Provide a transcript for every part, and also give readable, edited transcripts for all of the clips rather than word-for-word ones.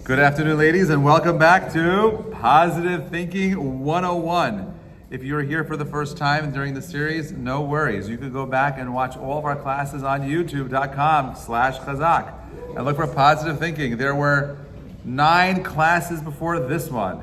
Good afternoon, ladies, and welcome back to Positive Thinking 101. If you're here for the first time during the series, no worries. You can go back and watch all of our classes on youtube.com/chazak and look for Positive Thinking. There were 9 classes before this one.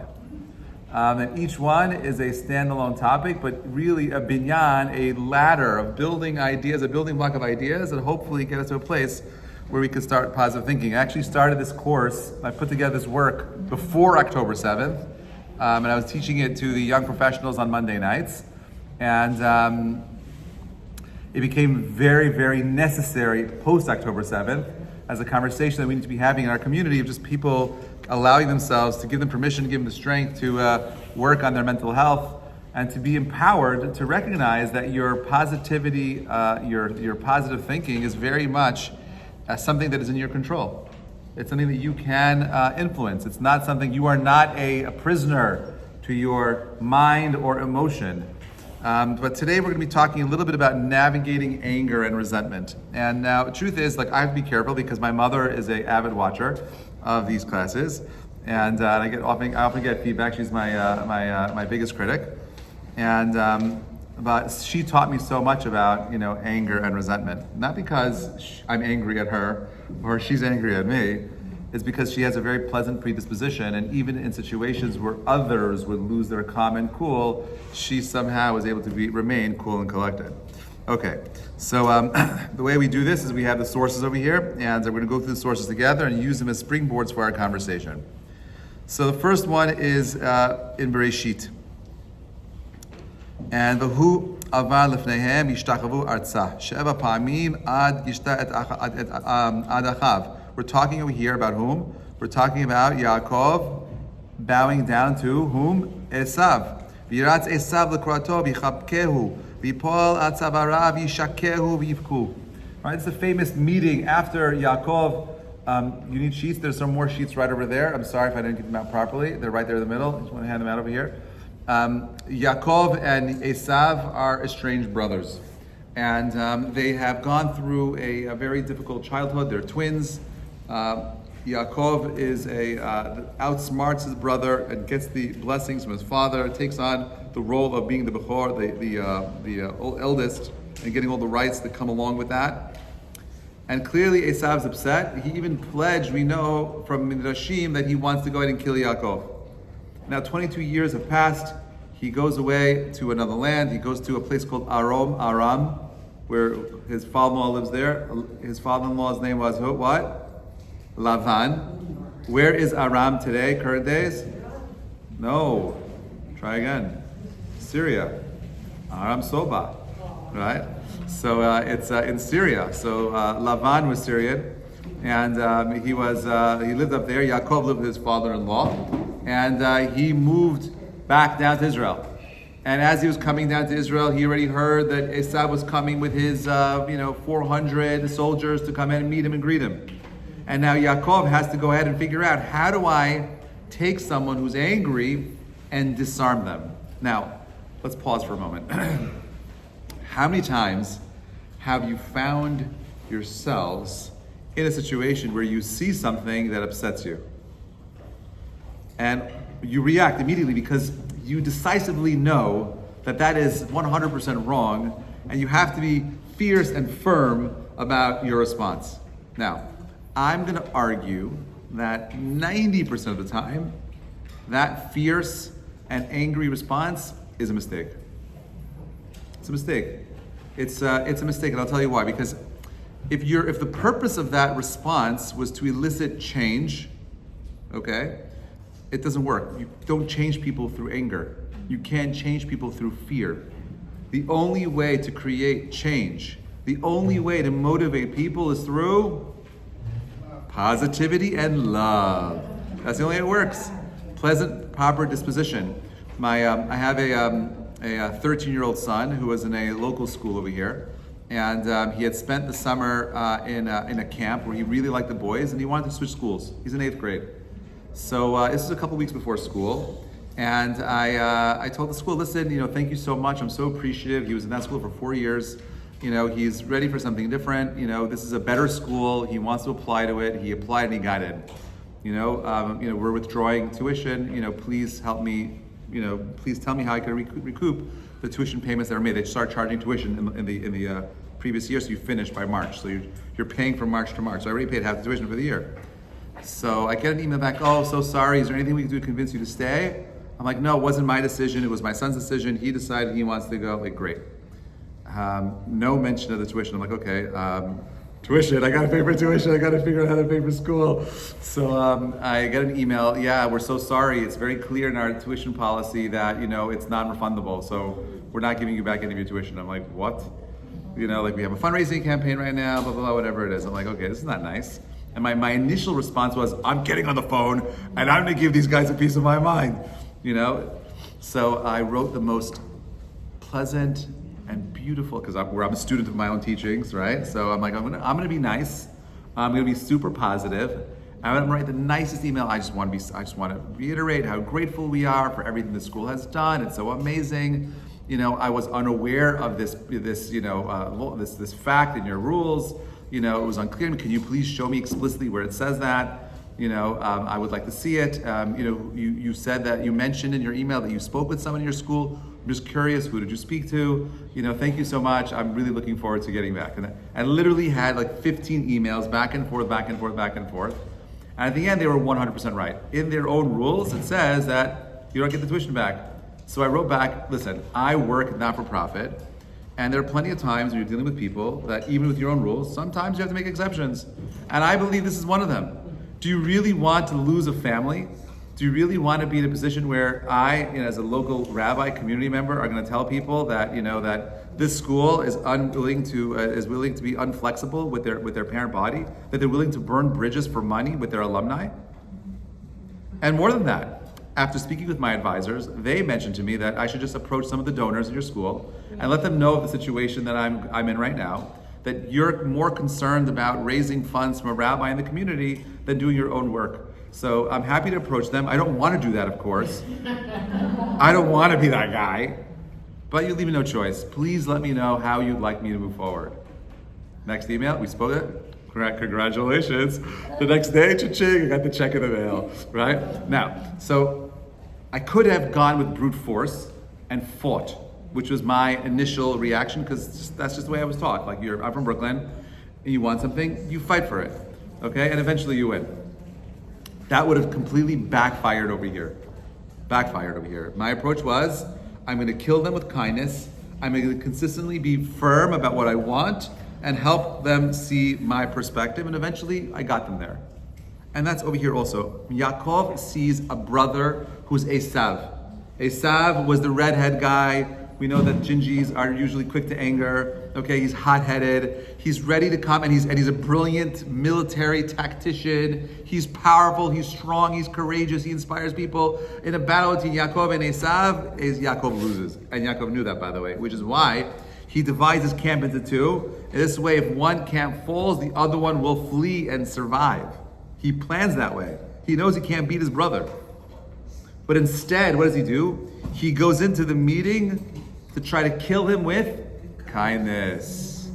And each one is a standalone topic, but really a binyan, a ladder of building ideas, a building block of ideas that hopefully get us to a place where we could start positive thinking. I actually started this course, I put together this work before October 7th, and I was teaching it to the young professionals on Monday nights. And it became very, very necessary post-October 7th as a conversation that we need to be having in our community of just people allowing themselves to give them permission, to give them the strength to work on their mental health and to be empowered to recognize that your positivity, your positive thinking is very much something that is in your control. It's something that you can influence. It's not something, you are not a prisoner to your mind or emotion. But today we're going to be talking a little bit about navigating anger and resentment. And now the truth is, I have to be careful because my mother is an avid watcher of these classes. And I often get feedback. She's my biggest critic. And but she taught me so much about, anger and resentment. Not because I'm angry at her or she's angry at me. It's because she has a very pleasant predisposition, and even in situations where others would lose their calm and cool, she somehow was able to remain cool and collected. Okay, so the way we do this is we have the sources over here, and we're going to go through the sources together and use them as springboards for our conversation. So the first one is in Bereshit. And v'hu avar lefnehem yishtachavu arza she'eva pa'amim ad gishta et achav. We're talking over here about whom? We're talking about Yaakov bowing down to whom? Esav. V'yiratz Esav l'krato v'yichabkehu v'yipol ad tzavarav yishakehu v'yivku. Right, it's a famous meeting after Yaakov. You need sheets. There's some more sheets right over there. I'm sorry if I didn't get them out properly. They're right there in the middle. I just want to hand them out over here. Yaakov and Esav are estranged brothers, and they have gone through a very difficult childhood. They're twins. Yaakov outsmarts his brother and gets the blessings from his father. Takes on the role of being the Bechor, the eldest, and getting all the rights that come along with that. And clearly Esav's upset. He even pledged, we know from Midrashim, that he wants to go ahead and kill Yaakov. Now 22 years have passed. He goes away to another land. He goes to a place called Aram, where his father-in-law lives there. His father-in-law's name was who? What? Lavan. Where is Aram today, current days? No. Try again. Syria. Aram Soba. Right? So it's in Syria. So Lavan was Syrian. And he lived up there. Yaakov lived with his father-in-law. And he moved back down to Israel. And as he was coming down to Israel, he already heard that Esav was coming with his 400 soldiers to come in and meet him and greet him. And now Yaakov has to go ahead and figure out, how do I take someone who's angry and disarm them? Now, let's pause for a moment. How many times have you found yourselves in a situation where you see something that upsets you? And you react immediately because you decisively know that is 100% wrong, and you have to be fierce and firm about your response. Now, I'm going to argue that 90% of the time, that fierce and angry response is a mistake. It's a mistake. It's a mistake, and I'll tell you why. Because if the purpose of that response was to elicit change, okay, it doesn't work. You don't change people through anger. You can't change people through fear. The only way to create change, the only way to motivate people is through positivity and love. That's the only way it works. Pleasant, proper disposition. I have a 13-year-old son who was in a local school over here, and he had spent the summer in a camp where he really liked the boys, and he wanted to switch schools. He's in 8th grade. So this is a couple weeks before school, and I told the school, listen, thank you so much. I'm so appreciative. He was in that school for 4 years. He's ready for something different. This is a better school. He wants to apply to it. He applied and he got in. We're withdrawing tuition. Please help me. Please tell me how I can recoup the tuition payments that are made. They start charging tuition in the previous year, so you finish by March. So you're paying from March to March. So I already paid half the tuition for the year. So I get an email back, oh, so sorry, is there anything we can do to convince you to stay? I'm like, no, it wasn't my decision, it was my son's decision. He decided he wants to go. Like, great. No mention of the tuition. I'm like, okay, tuition, I gotta pay for tuition, I gotta figure out how to pay for school. So I get an email, yeah, we're so sorry, it's very clear in our tuition policy that, it's non-refundable, so we're not giving you back any of your tuition. I'm like, what? We have a fundraising campaign right now, blah, blah, blah, whatever it is. I'm like, okay, this is not nice. And my initial response was, I'm getting on the phone and I'm gonna give these guys a piece of my mind, So I wrote the most pleasant and beautiful, because I'm a student of my own teachings, right? So I'm like, I'm gonna be nice. I'm gonna be super positive. I'm gonna write the nicest email. I just want to reiterate how grateful we are for everything the school has done. It's so amazing. I was unaware of this fact in your rules. It was unclear. Can you please show me explicitly where it says that? I would like to see it. You said that you mentioned in your email that you spoke with someone in your school. I'm just curious, who did you speak to? Thank you so much. I'm really looking forward to getting back. And I literally had like 15 emails back and forth. And at the end, they were 100% right. In their own rules, it says that you don't get the tuition back. So I wrote back, listen, I work not for profit. And there are plenty of times when you're dealing with people that even with your own rules, sometimes you have to make exceptions. And I believe this is one of them. Do you really want to lose a family? Do you really want to be in a position where I, as a local rabbi community member, are going to tell people that that this school is willing to be unflexible with their parent body, that they're willing to burn bridges for money with their alumni? And more than that, after speaking with my advisors, they mentioned to me that I should just approach some of the donors in your school and let them know of the situation that I'm in right now, that you're more concerned about raising funds from a rabbi in the community than doing your own work. So I'm happy to approach them. I don't want to do that, of course. I don't want to be that guy, but you leave me no choice. Please let me know how you'd like me to move forward. Next email, we spoke it. Congratulations. The next day, cha-ching, I got the check in the mail, right? Now, so I could have gone with brute force and fought, which was my initial reaction, because that's just the way I was taught. Like, I'm from Brooklyn, and you want something, you fight for it, okay? And eventually you win. That would have completely backfired over here. My approach was, I'm gonna kill them with kindness. I'm gonna consistently be firm about what I want and help them see my perspective, and eventually I got them there. And that's over here also. Yaakov sees a brother who's Esav. Esav was the redhead guy. We know that Gingis are usually quick to anger. Okay, he's hot-headed. He's ready to come, and he's a brilliant military tactician. He's powerful, he's strong, he's courageous, he inspires people. In a battle between Yaakov and Esav, Yaakov loses. And Yaakov knew that, by the way, which is why he divides his camp into two. In this way, if one camp falls, the other one will flee and survive. He plans that way. He knows he can't beat his brother. But instead, what does he do? He goes into the meeting to try to kill him with kindness.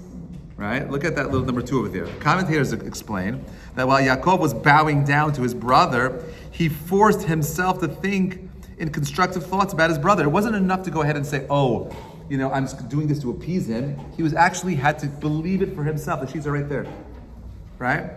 Right? Look at that little number 2 over there. Commentators explain that while Yaakov was bowing down to his brother, he forced himself to think in constructive thoughts about his brother. It wasn't enough to go ahead and say, I'm just doing this to appease him. He was actually had to believe it for himself. The sheets are right there, right?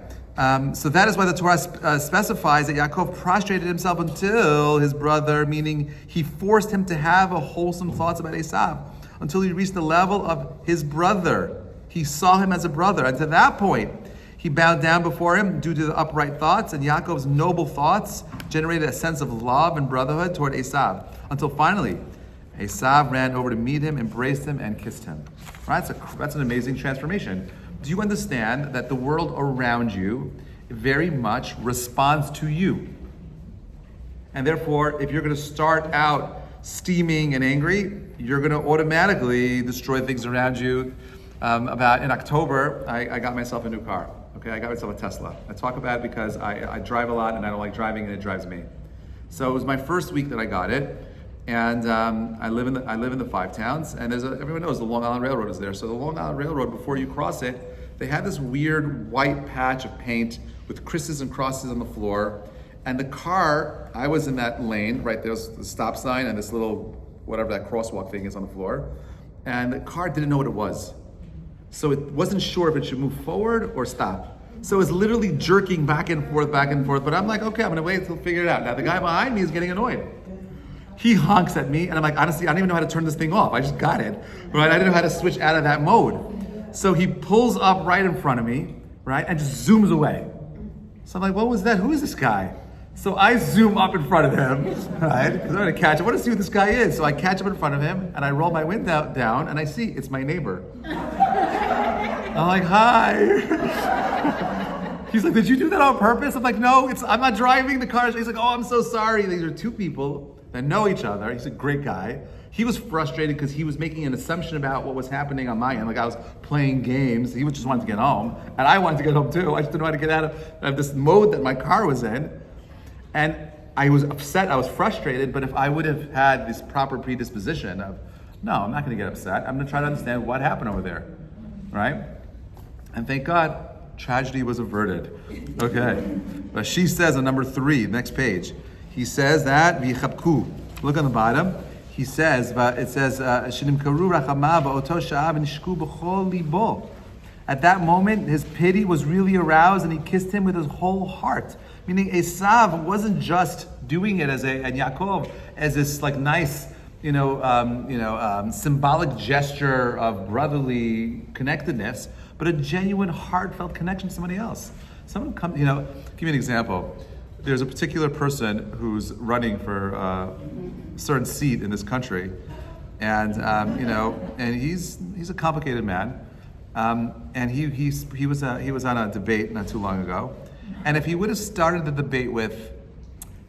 So that is why the Torah specifies that Yaakov prostrated himself until his brother, meaning he forced him to have a wholesome thoughts about Esav, until he reached the level of his brother. He saw him as a brother, and to that point, he bowed down before him due to the upright thoughts, and Yaakov's noble thoughts generated a sense of love and brotherhood toward Esav, until finally, Esav ran over to meet him, embraced him, and kissed him. Right? That's an amazing transformation. Do you understand that the world around you very much responds to you? And therefore, if you're going to start out steaming and angry, you're going to automatically destroy things around you. In October, I got myself a new car. Okay, I got myself a Tesla. I talk about it because I drive a lot and I don't like driving, and it drives me. So it was my first week that I got it. And I live in the Five Towns, and everyone knows the Long Island Railroad is there. So the Long Island Railroad, before you cross it, they had this weird white patch of paint with Chris's and crosses on the floor. And the car, I was in that lane, right? There's the stop sign and this little, whatever that crosswalk thing is on the floor. And the car didn't know what it was. So it wasn't sure if it should move forward or stop. So it was literally jerking back and forth, but I'm like, okay, I'm gonna wait until figure it out. Now the guy behind me is getting annoyed. He honks at me, and I'm like, honestly, I don't even know how to turn this thing off. I just got it, right? I didn't know how to switch out of that mode. So he pulls up right in front of me, right, and just zooms away. So I'm like, what was that? Who is this guy? So I zoom up in front of him, right? Because I'm gonna catch him. I want to see who this guy is. So I catch him in front of him, and I roll my window down, and I see it's my neighbor. I'm like, hi. He's like, did you do that on purpose? I'm like, no, I'm not driving the car. He's like, oh, I'm so sorry. These are two people that know each other. He's a great guy. He was frustrated because he was making an assumption about what was happening on my end. Like I was playing games. He just wanted to get home. And I wanted to get home too. I just didn't know how to get out of this mode that my car was in. And I was upset. I was frustrated. But if I would have had this proper predisposition of, no, I'm not going to get upset. I'm going to try to understand what happened over there. Right? And thank God, tragedy was averted. Okay. But she says on number 3, next page, he says that, v'yichabku. Look on the bottom. He says, it says, "Shenimkaru rachamav va'oto sha'av v'nishku b'chol libo." At that moment, his pity was really aroused, and he kissed him with his whole heart. Meaning, Esav wasn't just doing it and Yaakov as this like nice, symbolic gesture of brotherly connectedness, but a genuine, heartfelt connection to somebody else. Someone come, give you an example. There's a particular person who's running for a certain seat in this country, and and he's a complicated man, and he was on a debate not too long ago, and if he would have started the debate with,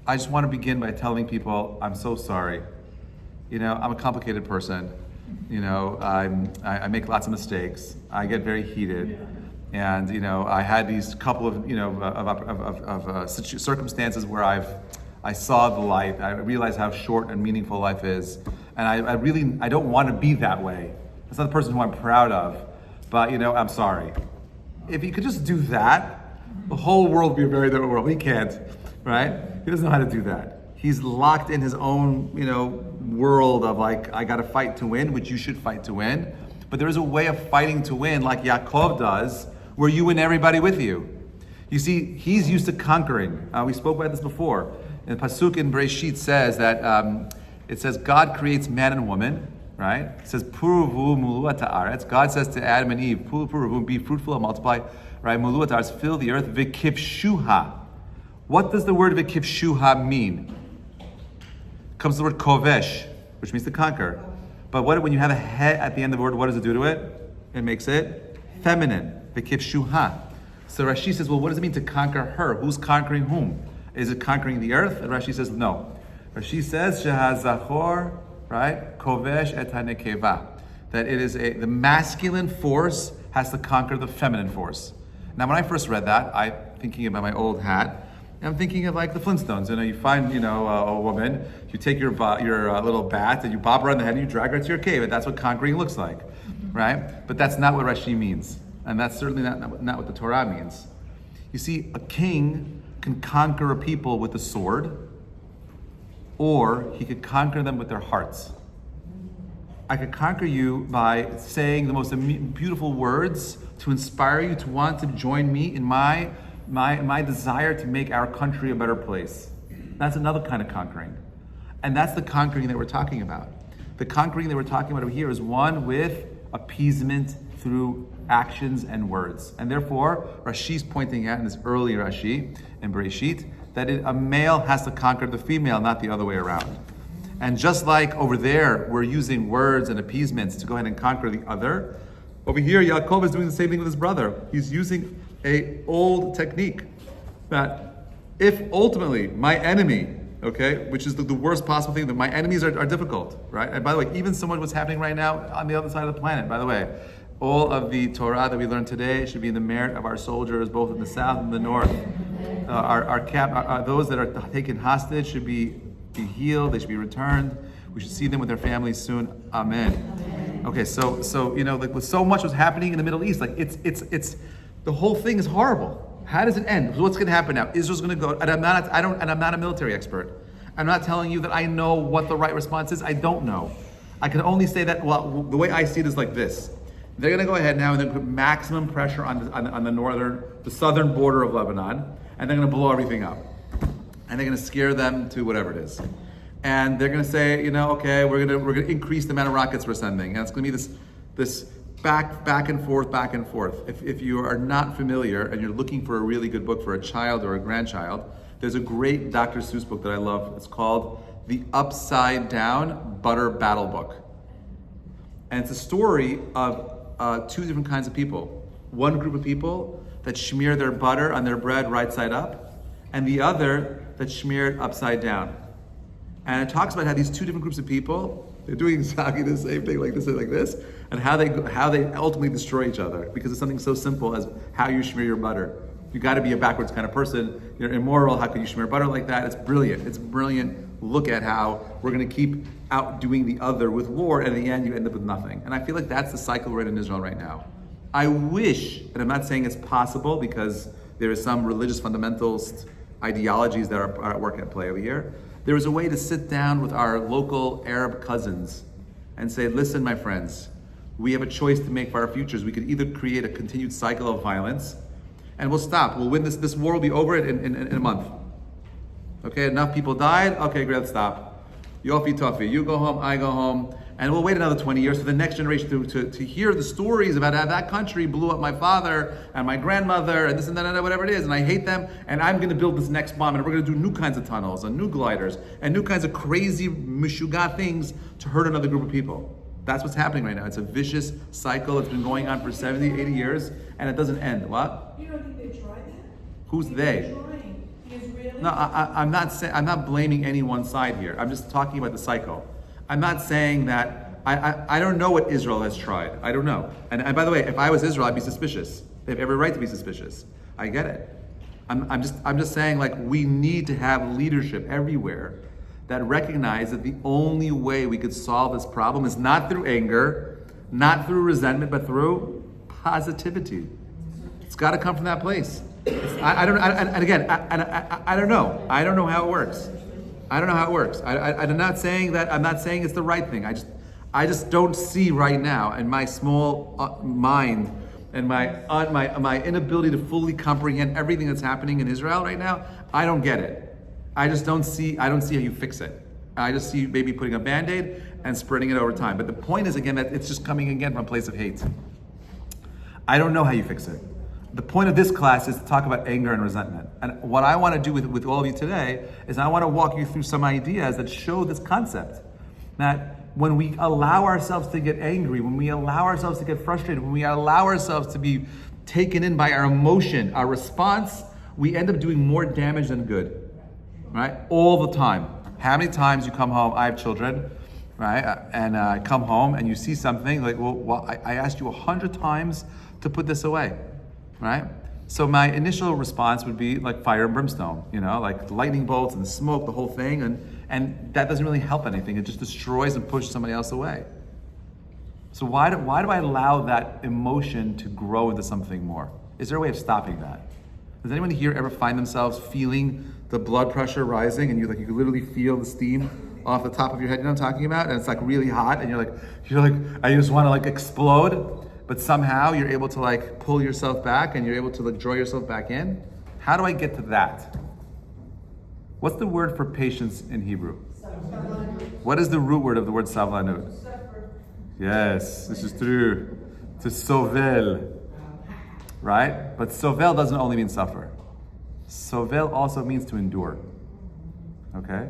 "I just want to begin by telling people I'm so sorry. I'm a complicated person. I make lots of mistakes. I get very heated, and I had these couple of circumstances where I saw the light. I realized how short and meaningful life is, and I don't want to be that way. That's not the person who I'm proud of, but I'm sorry." If he could just do that, the whole world would be a very different world. He can't, right? He doesn't know how to do that. He's locked in his own, world of like, I got to fight to win, which you should fight to win. But there is a way of fighting to win, like Yaakov does, where you win everybody with you. You see, he's used to conquering. We spoke about this before. And the pasuk in Bereshit says that it says God creates man and woman, right? It says Puruvu muluat haaretz. God says to Adam and Eve, Puruvu, be fruitful and multiply, right? Muluat haaretz, fill the earth. V'kivshuha. What does the word v'kivshuha mean? Comes the word kovesh, which means to conquer. But when you have a he at the end of the word, what does it do to it? It makes it feminine. V'kivshuha. So Rashi says, well, what does it mean to conquer her? Who's conquering whom? Is it conquering the earth? And Rashi says, no. Rashi says, Shehazachor, right? Kovesh et hanekeva. That it is the masculine force has to conquer the feminine force. Now, when I first read that, I'm thinking about my old hat. I'm thinking of like the Flintstones. You find, a woman, you take your little bat and you bob her on the head and you drag her to your cave. And that's what conquering looks like, right? But that's not what Rashi means. And that's certainly not what the Torah means. You see, a king can conquer a people with a sword, or he could conquer them with their hearts. I could conquer you by saying the most beautiful words to inspire you to want to join me in my desire to make our country a better place. That's another kind of conquering. And that's the conquering that we're talking about. The conquering that we're talking about over here is one with appeasement through actions and words. And therefore, Rashi's pointing out in this early Rashi in Bereshit that a male has to conquer the female, not the other way around. And just like over there, we're using words and appeasements to go ahead and conquer the other, over here, Yaakov is doing the same thing with his brother. He's using an old technique that if ultimately my enemy, which is the worst possible thing, that my enemies are difficult, right? And by the way, even someone what's happening right now on the other side of the planet, by the way, all of the Torah that we learned today should be in the merit of our soldiers, both in the south and the north. Those that are taken hostage should be healed, they should be returned. We should see them with their families soon. Amen. Okay, so with so much was happening in the Middle East, like it's the whole thing is horrible. How does it end? What's going to happen now? Israel's going to go, and I'm not a military expert. I'm not telling you that I know what the right response is. I don't know. I can only say that, well, the way I see it is like this. They're going to go ahead now and then put maximum pressure on the southern border of Lebanon, and they're going to blow everything up. And they're going to scare them to whatever it is. And they're going to say, okay, we're going to increase the amount of rockets we're sending. And it's going to be this back and forth. If you are not familiar and you're looking for a really good book for a child or a grandchild, there's a great Dr. Seuss book that I love. It's called The Upside Down Butter Battle Book. And it's a story of two different kinds of people. One group of people that smear their butter on their bread right side up, and the other that smear it upside down. And it talks about how these two different groups of people, they're doing exactly the same thing, like this and like this, and how they ultimately destroy each other because it's something so simple as how you smear your butter. You got to be a backwards kind of person. You're immoral. How can you smear butter like that? It's brilliant. It's brilliant. Look at how we're going to keep outdoing the other with war, and in the end, you end up with nothing. And I feel like that's the cycle we're in Israel right now. I wish, and I'm not saying it's possible because there is some religious fundamentalist ideologies that are at work at play over here. There is a way to sit down with our local Arab cousins and say, listen, my friends, we have a choice to make for our futures. We could either create a continued cycle of violence, and we'll stop. We'll win this war will be over in a month. Okay, enough people died. Okay, great, let's stop. Yofi tofi, you go home, I go home, and we'll wait another 20 years for the next generation to hear the stories about how that country blew up my father and my grandmother and this and that and whatever it is, and I hate them, and I'm going to build this next bomb, and we're going to do new kinds of tunnels and new gliders and new kinds of crazy mishuga things to hurt another group of people. That's what's happening right now. It's a vicious cycle. It's been going on for 70, 80 years, and it doesn't end. What? You don't think they tried that? Who's they? No, I'm not blaming any one side here. I'm just talking about the cycle. I'm not saying that, I don't know what Israel has tried. I don't know. And by the way, if I was Israel, I'd be suspicious. They have every right to be suspicious. I get it. I'm just saying, like, we need to have leadership everywhere that recognize that the only way we could solve this problem is not through anger, not through resentment, but through positivity. It's got to come from that place. I don't know. I don't know how it works. I don't know how it works. I'm not saying it's the right thing. I just don't see right now in my small mind and my inability to fully comprehend everything that's happening in Israel right now. I don't get it. I don't see how you fix it. I just see maybe putting a Band-Aid and spreading it over time. But the point is, again, that it's just coming again from a place of hate. I don't know how you fix it. The point of this class is to talk about anger and resentment. And what I want to do with all of you today is I want to walk you through some ideas that show this concept. That when we allow ourselves to get angry, when we allow ourselves to get frustrated, when we allow ourselves to be taken in by our emotion, our response, we end up doing more damage than good. Right? All the time. How many times you come home, I have children, right? And I come home and you see something like, well, I asked you 100 times to put this away. Right? So my initial response would be like fire and brimstone, like lightning bolts and smoke, the whole thing, and that doesn't really help anything. It just destroys and pushes somebody else away. So why do I allow that emotion to grow into something more? Is there a way of stopping that? Does anyone here ever find themselves feeling the blood pressure rising and you can literally feel the steam off the top of your head? You know what I'm talking about? And it's like really hot and you're like, I just want to like explode. But somehow you're able to like pull yourself back and you're able to like draw yourself back in. How do I get to that? What's the word for patience in Hebrew? What is the root word of the word savlanut? Yes, this is true. To sovel, right? But sovel doesn't only mean suffer. Sovel also means to endure. Okay?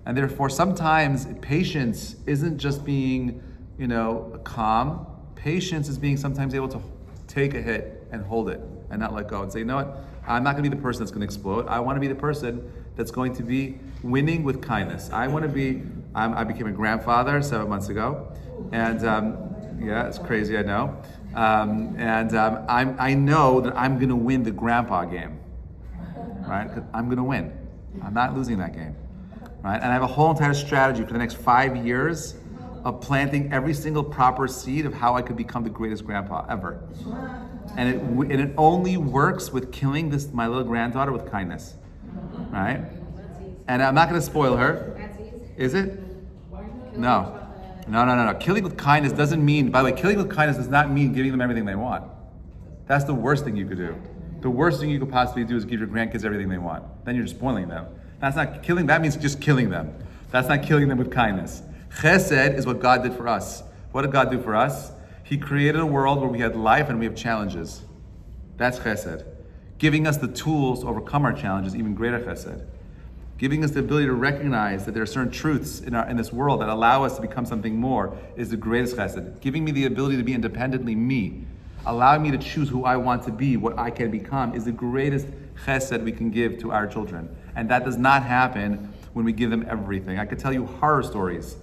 And therefore sometimes patience isn't just being, calm. Patience is being sometimes able to take a hit and hold it and not let go and say, you know what, I'm not going to be the person that's going to explode. I want to be the person that's going to be winning with kindness. I want to be, I became a grandfather 7 months ago. And yeah, it's crazy, I know. I know that I'm going to win the grandpa game, right? 'Cause I'm going to win. I'm not losing that game, right? And I have a whole entire strategy for the next 5 years of planting every single proper seed of how I could become the greatest grandpa ever. And it only works with killing my little granddaughter with kindness, right? And I'm not going to spoil her. Is it? No. No. Killing with kindness doesn't mean, by the way, killing with kindness does not mean giving them everything they want. That's the worst thing you could do. The worst thing you could possibly do is give your grandkids everything they want. Then you're just spoiling them. That's not killing, that means just killing them. That's not killing them with kindness. Chesed is what God did for us. What did God do for us? He created a world where we had life and we have challenges. That's chesed. Giving us the tools to overcome our challenges, even greater chesed. Giving us the ability to recognize that there are certain truths in this world that allow us to become something more is the greatest chesed. Giving me the ability to be independently me, allowing me to choose who I want to be, what I can become, is the greatest chesed we can give to our children. And that does not happen when we give them everything. I could tell you horror stories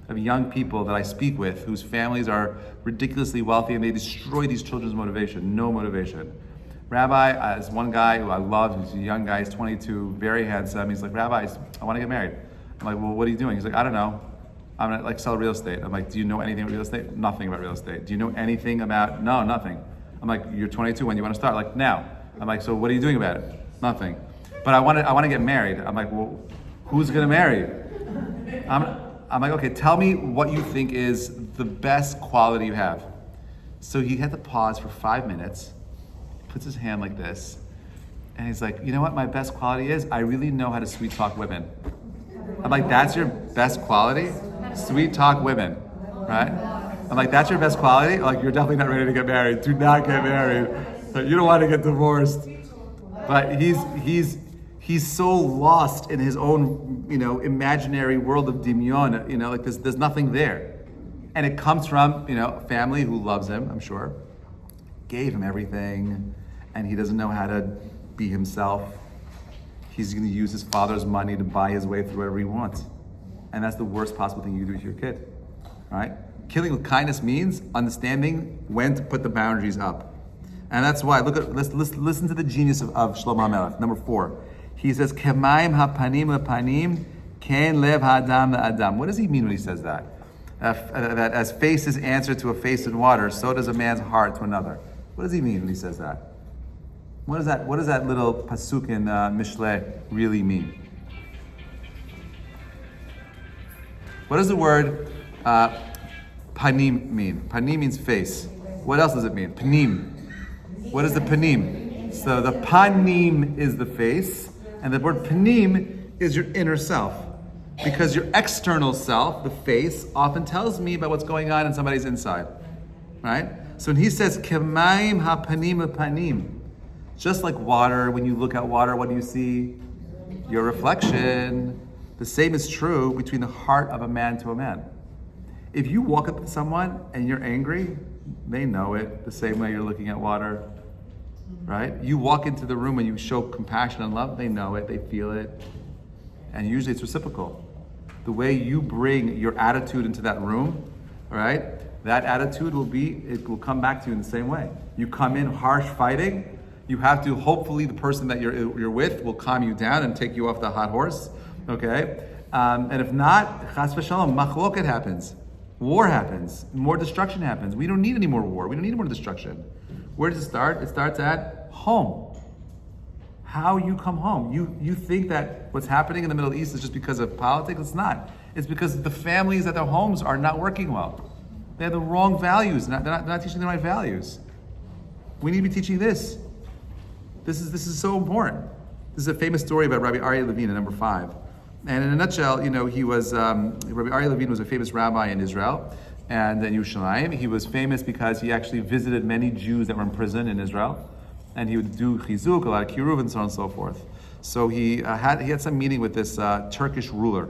of young people that I speak with whose families are ridiculously wealthy and they destroy these children's motivation, no motivation. Rabbi, there's one guy who I love, he's a young guy, he's 22, very handsome. He's like, Rabbi, I want to get married. I'm like, well, what are you doing? He's like, I don't know. I'm gonna like sell real estate. I'm like, do you know anything about real estate? Nothing about real estate. Do you know anything about, no, nothing. I'm like, you're 22, when do you want to start? Like, now. I'm like, so what are you doing about it? Nothing. But I want to get married. I'm like, well, who's gonna marry? I'm like, okay, tell me what you think is the best quality you have. So he had to pause for 5 minutes, puts his hand like this, and he's like, you know what my best quality is? I really know how to sweet talk women. I'm like, that's your best quality? Sweet talk women, right? I'm like, that's your best quality? Like, you're definitely not ready to get married. Do not get married. You don't want to get divorced. But he's so lost in his own, imaginary world of dimyon, like there's nothing there. And it comes from, a family who loves him, I'm sure, gave him everything, and he doesn't know how to be himself. He's going to use his father's money to buy his way through whatever he wants. And that's the worst possible thing you can do to your kid, right? Killing with kindness means understanding when to put the boundaries up. And that's why, let's listen to the genius of Shlomo HaMelech. Number 4. He says, Kemaim hapanim lepanim, ken lev ha'adam le'adam. What does he mean when he says that? That as faces answer to a face in water, so does a man's heart to another. What does he mean when he says that? What does that little pasuk in Mishlei really mean? What does the word panim mean? Panim means face. What else does it mean? Panim. What is the panim? So the panim is the face, and the word panim is your inner self. Because your external self, the face, often tells me about what's going on in somebody's inside. Right? So when he says, Kemaim hapanim lepanim, just like water, when you look at water, what do you see? Your reflection. The same is true between the heart of a man to a man. If you walk up to someone and you're angry, they know it the same way you're looking at water, right? You walk into the room and you show compassion and love, they know it, they feel it. And usually it's reciprocal. The way you bring your attitude into that room, right? That attitude will come back to you in the same way. You come in harsh fighting, you have to, hopefully the person that you're with will calm you down and take you off the hot horse, okay? And if not, chas v'shalom, machloket happens. War happens. More destruction happens. We don't need any more war. We don't need more destruction. Where does it start? It starts at home. How you come home. You think that what's happening in the Middle East is just because of politics? It's not. It's because the families at their homes are not working well. They have the wrong values. They're not teaching the right values. We need to be teaching this. This is so important. This is a famous story about Rabbi Aryeh Levine in number 5. And in a nutshell, he was, Rabbi Aryeh Levine was a famous rabbi in Israel and in Yerushalayim. He was famous because he actually visited many Jews that were in prison in Israel. And he would do chizuk, a lot of kiruv, and so on and so forth. So he had some meeting with this Turkish ruler,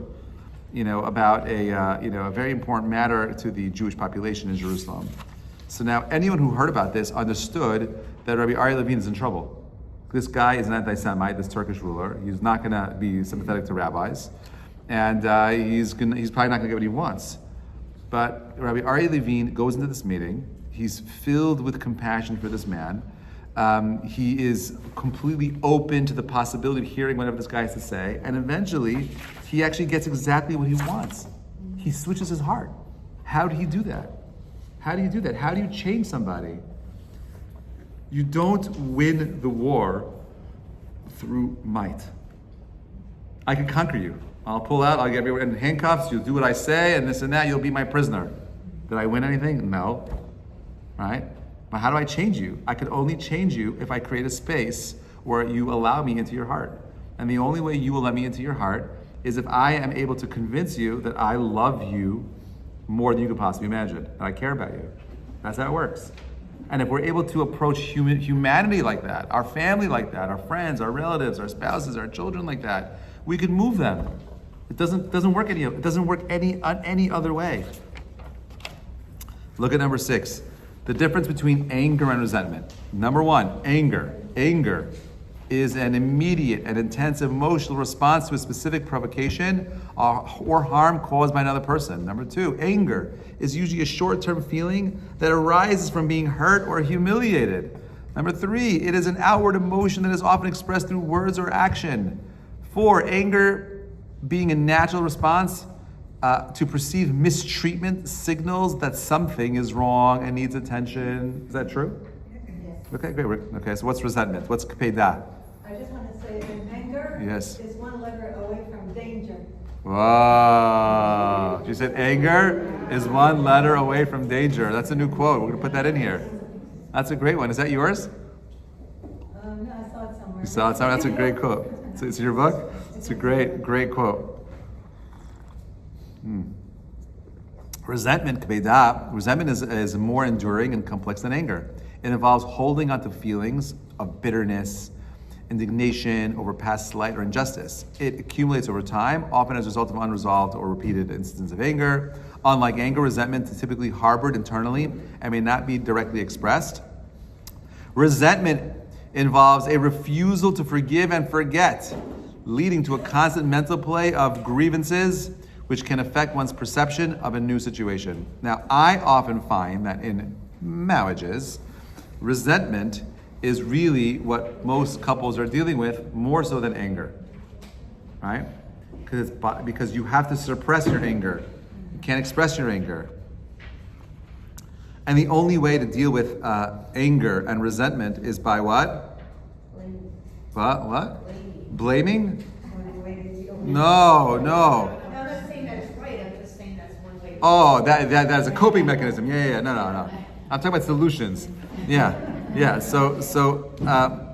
about a very important matter to the Jewish population in Jerusalem. So now anyone who heard about this understood that Rabbi Aryeh Levine is in trouble. This guy is an anti-Semite, this Turkish ruler. He's not going to be sympathetic to rabbis, and he's probably not going to get what he wants. But Rabbi Aryeh Levine goes into this meeting. He's filled with compassion for this man. He is completely open to the possibility of hearing whatever this guy has to say, and eventually, he actually gets exactly what he wants. He switches his heart. How do you do that? How do you do that? How do you change somebody? You don't win the war through might. I can conquer you. I'll pull out, I'll get everyone in handcuffs, you'll do what I say, and this and that, you'll be my prisoner. Did I win anything? No. Right? But how do I change you? I could only change you if I create a space where you allow me into your heart. And the only way you will let me into your heart is if I am able to convince you that I love you more than you could possibly imagine, that I care about you. That's how it works. And if we're able to approach humanity like that, our family like that, our friends, our relatives, our spouses, our children like that, we can move them. It doesn't work any other way. Look at number 6. The difference between anger and resentment. Number 1, anger. Anger is an immediate and intense emotional response to a specific provocation or harm caused by another person. Number 2, anger is usually a short-term feeling that arises from being hurt or humiliated. Number 3, it is an outward emotion that is often expressed through words or action. 4, anger being a natural response to perceived mistreatment signals that something is wrong and needs attention. Is that true? Yes. Okay, great. Okay, so what's resentment? What's cultivate? I just want to say that anger is one letter away from danger. Wow. You said anger is one letter away from danger. That's a new quote. We're going to put that in here. That's a great one. Is that yours? No, I saw it somewhere. You saw it somewhere? That's a great quote. It's in your book? It's a great quote. Resentment is more enduring and complex than anger. It involves holding on to feelings of bitterness, indignation over past slight or injustice. It accumulates over time, often as a result of unresolved or repeated instances of anger. Unlike anger, resentment is typically harbored internally and may not be directly expressed. Resentment involves a refusal to forgive and forget, leading to a constant mental play of grievances, which can affect one's perception of a new situation. Now, I often find that in marriages, resentment is really what most couples are dealing with more so than anger, right? Because you have to suppress your anger. You can't express your anger. And the only way to deal with anger and resentment is by what? Blaming. What? Blaming? No. I'm not saying that's right, I'm just saying that's one way. Oh, that's a coping mechanism. Yeah. No. I'm talking about solutions. Yeah. So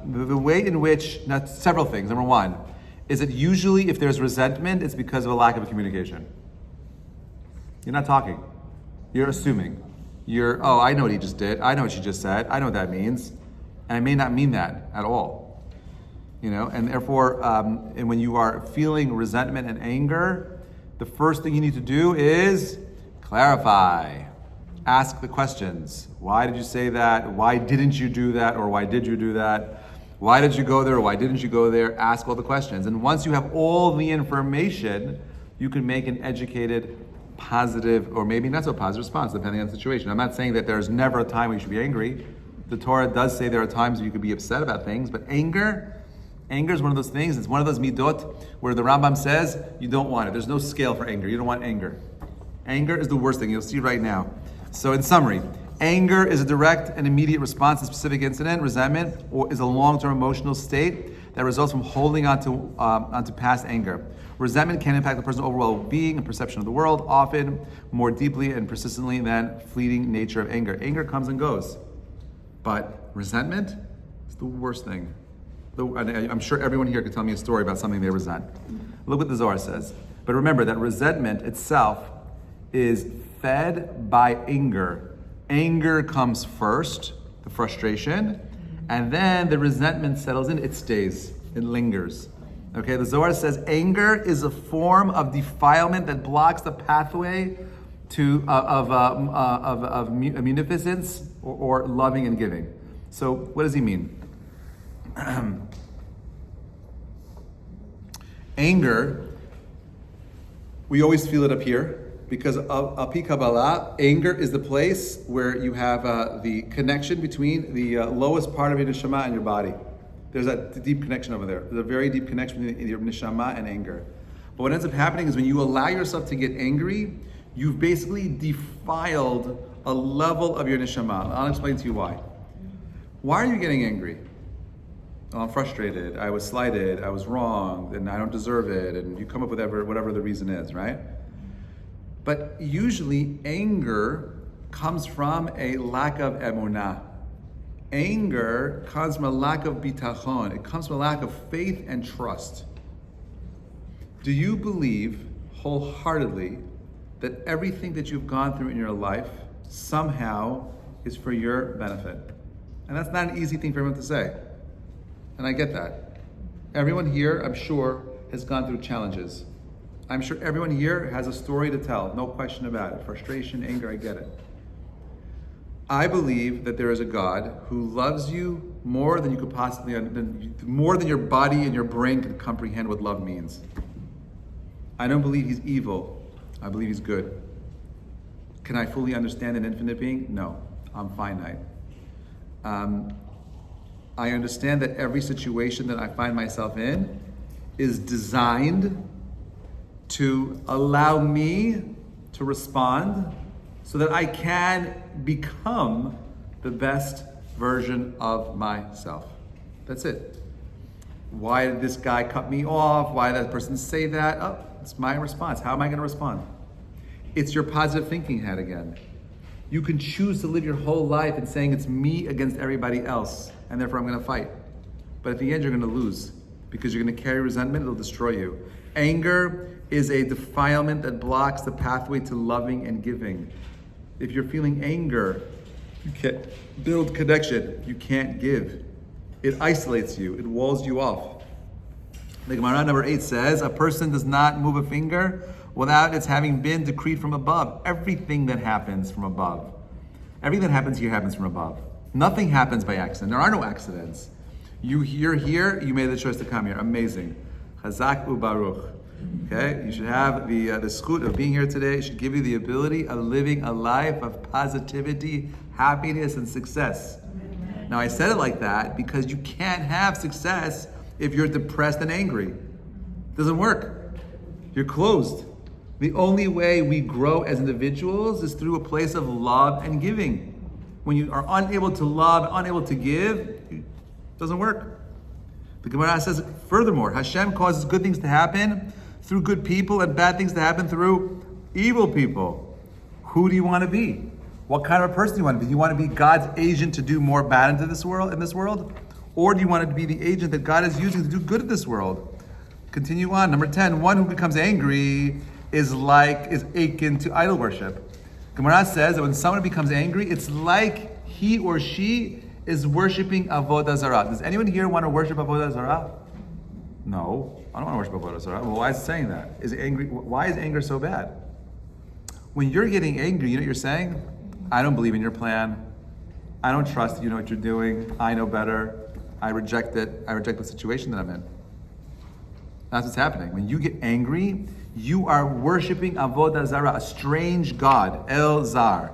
the way in which, now several things. Number 1, is that usually if there's resentment, it's because of a lack of communication. You're not talking. You're assuming. I know what he just did. I know what she just said. I know what that means. And I may not mean that at all. And therefore, and when you are feeling resentment and anger, the first thing you need to do is clarify. Ask the questions. Why did you say that? Why didn't you do that? Or why did you do that? Why did you go there? Or why didn't you go there? Ask all the questions. And once you have all the information, you can make an educated, positive, or maybe not so positive response, depending on the situation. I'm not saying that there's never a time when you should be angry. The Torah does say there are times when you could be upset about things, but anger is one of those things. It's one of those midot where the Rambam says you don't want it. There's no scale for anger. You don't want anger. Anger is the worst thing. You'll see right now. So in summary, anger is a direct and immediate response to a specific incident. Resentment is a long-term emotional state that results from holding onto past anger. Resentment can impact the person's overall being and perception of the world, often more deeply and persistently than fleeting nature of anger. Anger comes and goes, but resentment is the worst thing. I'm sure everyone here could tell me a story about something they resent. Look what the Zohar says. But remember that resentment itself is fed by anger. Anger comes first, the frustration, and then the resentment settles in, it stays, it lingers. Okay, the Zohar says anger is a form of defilement that blocks the pathway of munificence or loving and giving. So what does he mean? Anger, we always feel it up here because al pi Kabbalah, anger is the place where you have the connection between the lowest part of your neshama and your body. There's that deep connection over there. There's a very deep connection between your neshama and anger. But what ends up happening is when you allow yourself to get angry, you've basically defiled a level of your neshama. I'll explain to you why. Why are you getting angry? Oh, I'm frustrated, I was slighted, I was wrong, and I don't deserve it, and you come up with whatever the reason is, right? But usually anger comes from a lack of emunah. Anger comes from a lack of bitachon. It comes from a lack of faith and trust. Do you believe wholeheartedly that everything that you've gone through in your life somehow is for your benefit? And that's not an easy thing for everyone to say. And I get that. Everyone here, I'm sure, has gone through challenges. I'm sure everyone here has a story to tell, no question about it. Frustration, anger, I get it. I believe that there is a God who loves you more than you could possibly, more than your body and your brain can comprehend what love means. I don't believe he's evil. I believe he's good. Can I fully understand an infinite being? No, I'm finite. I understand that every situation that I find myself in is designed to allow me to respond so that I can become the best version of myself. That's it. Why did this guy cut me off? Why did that person say that? Oh, it's my response. How am I going to respond? It's your positive thinking hat again. You can choose to live your whole life in saying it's me against everybody else, and therefore I'm going to fight. But at the end, you're going to lose because you're going to carry resentment. It'll destroy you. Anger is a defilement that blocks the pathway to loving and giving. If you're feeling anger, you can't build connection. You can't give. It isolates you. It walls you off. The Gemara number 8 says, a person does not move a finger without its having been decreed from above. Everything that happens from above. Everything that happens here happens from above. Nothing happens by accident. There are no accidents. You're here, you made the choice to come here. Amazing. Chazak u'baruch. Okay, you should have the schut of being here today. It should give you the ability of living a life of positivity, happiness, and success. Now I said it like that because you can't have success if you're depressed and angry. It doesn't work. You're closed. The only way we grow as individuals is through a place of love and giving. When you are unable to love, unable to give, it doesn't work. The Gemara says, furthermore, Hashem causes good things to happen through good people and bad things to happen through evil people. Who do you want to be? What kind of a person do you want to be? Do you want to be God's agent to do more bad into this world, Or do you want to be the agent that God is using to do good in this world? Continue on. Number 10, one who becomes angry is akin to idol worship. Gemara says that when someone becomes angry, it's like he or she is worshiping Avodah Zarah. Does anyone here want to worship Avodah Zarah? No, I don't want to worship Avodah Zarah. Well, why is it saying that? Why is anger so bad? When you're getting angry, you know what you're saying? I don't believe in your plan. I don't trust you know what you're doing. I know better. I reject it. I reject the situation that I'm in. That's what's happening. When you get angry, you are worshiping Avodah Zarah, a strange god, El Zar.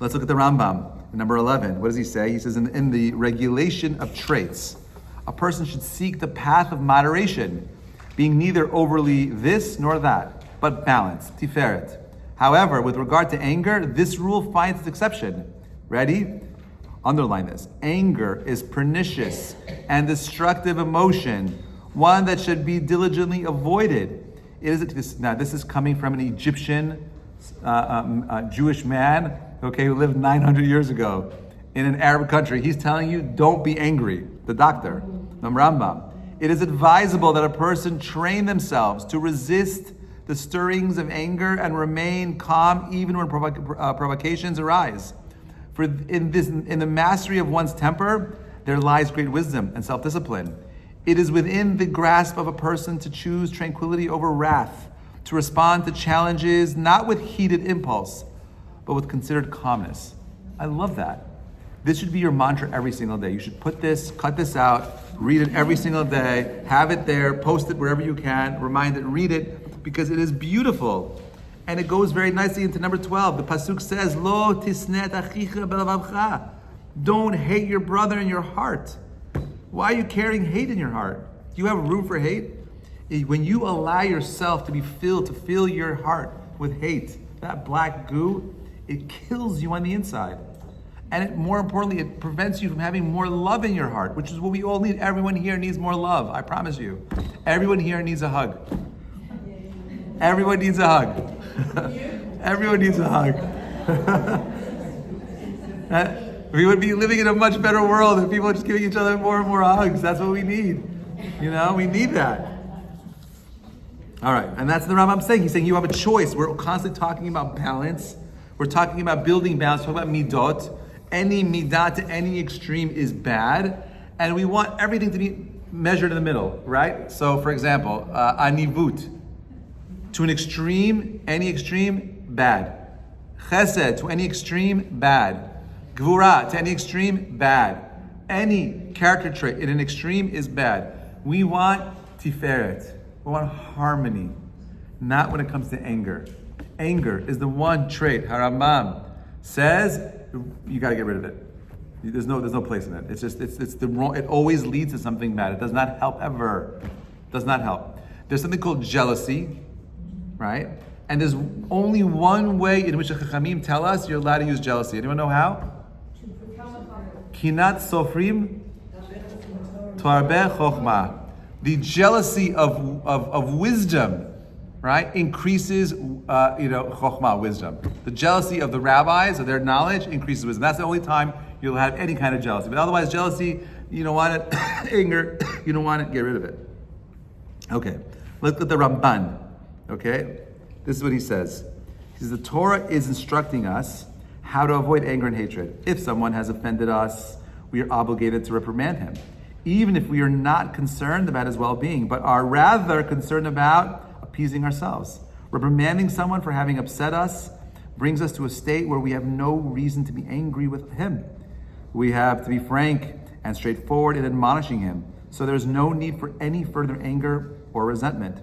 Let's look at the Rambam, number 11. What does he say? He says, in the regulation of traits, a person should seek the path of moderation, being neither overly this nor that, but balanced, tiferet. However, with regard to anger, this rule finds its exception. Ready? Underline this. Anger is pernicious and destructive emotion, one that should be diligently avoided. This is coming from an Egyptian Jewish man, who lived 900 years ago in an Arab country. He's telling you, don't be angry. The doctor, the Rambam. It is advisable that a person train themselves to resist the stirrings of anger and remain calm even when provocations arise. For in the mastery of one's temper, there lies great wisdom and self-discipline. It is within the grasp of a person to choose tranquility over wrath, to respond to challenges not with heated impulse, but with considered calmness. I love that. This should be your mantra every single day. You should cut this out, read it every single day, have it there, post it wherever you can, remind it, read it, because it is beautiful. And it goes very nicely into number 12. The pasuk says, Lo tisnet achicha belavavcha. Don't hate your brother in your heart. Why are you carrying hate in your heart? Do you have room for hate? When you allow yourself to fill your heart with hate, that black goo, it kills you on the inside. And more importantly, it prevents you from having more love in your heart, which is what we all need. Everyone here needs more love, I promise you. Everyone here needs a hug. Everyone needs a hug. Everyone needs a hug. We would be living in a much better world if people are just giving each other more and more hugs. That's what we need. We need that. All right, and that's the Rambam saying. He's saying you have a choice. We're constantly talking about balance. We're talking about building balance. We're talking about midot. Any midah to any extreme is bad, and we want everything to be measured in the middle, right? So, for example, anivut to an extreme, any extreme, bad. Chesed to any extreme, bad. Gvura to any extreme, bad. Any character trait in an extreme is bad. We want tiferet. We want harmony, not when it comes to anger. Anger is the one trait Harambam says you got to get rid of it. There's no place in it. It's the wrong. It always leads to something bad. It does not help ever. Does not help. There's something called jealousy, right? And there's only one way in which the Chachamim tell us you're allowed to use jealousy. Anyone know how? Kinat sofrim tarbeh chokhmah. The jealousy of wisdom, right, increases, chokhmah, wisdom. The jealousy of the rabbis, of their knowledge, increases wisdom. That's the only time you'll have any kind of jealousy. But otherwise, jealousy, you don't want it. Anger, you don't want it. Get rid of it. Okay, look at the Ramban. Okay, this is what he says. He says the Torah is instructing us how to avoid anger and hatred. If someone has offended us, we are obligated to reprimand him, even if we are not concerned about his well-being, but are rather concerned about appeasing ourselves. Reprimanding someone for having upset us brings us to a state where we have no reason to be angry with him. We have to be frank and straightforward in admonishing him, so there's no need for any further anger or resentment.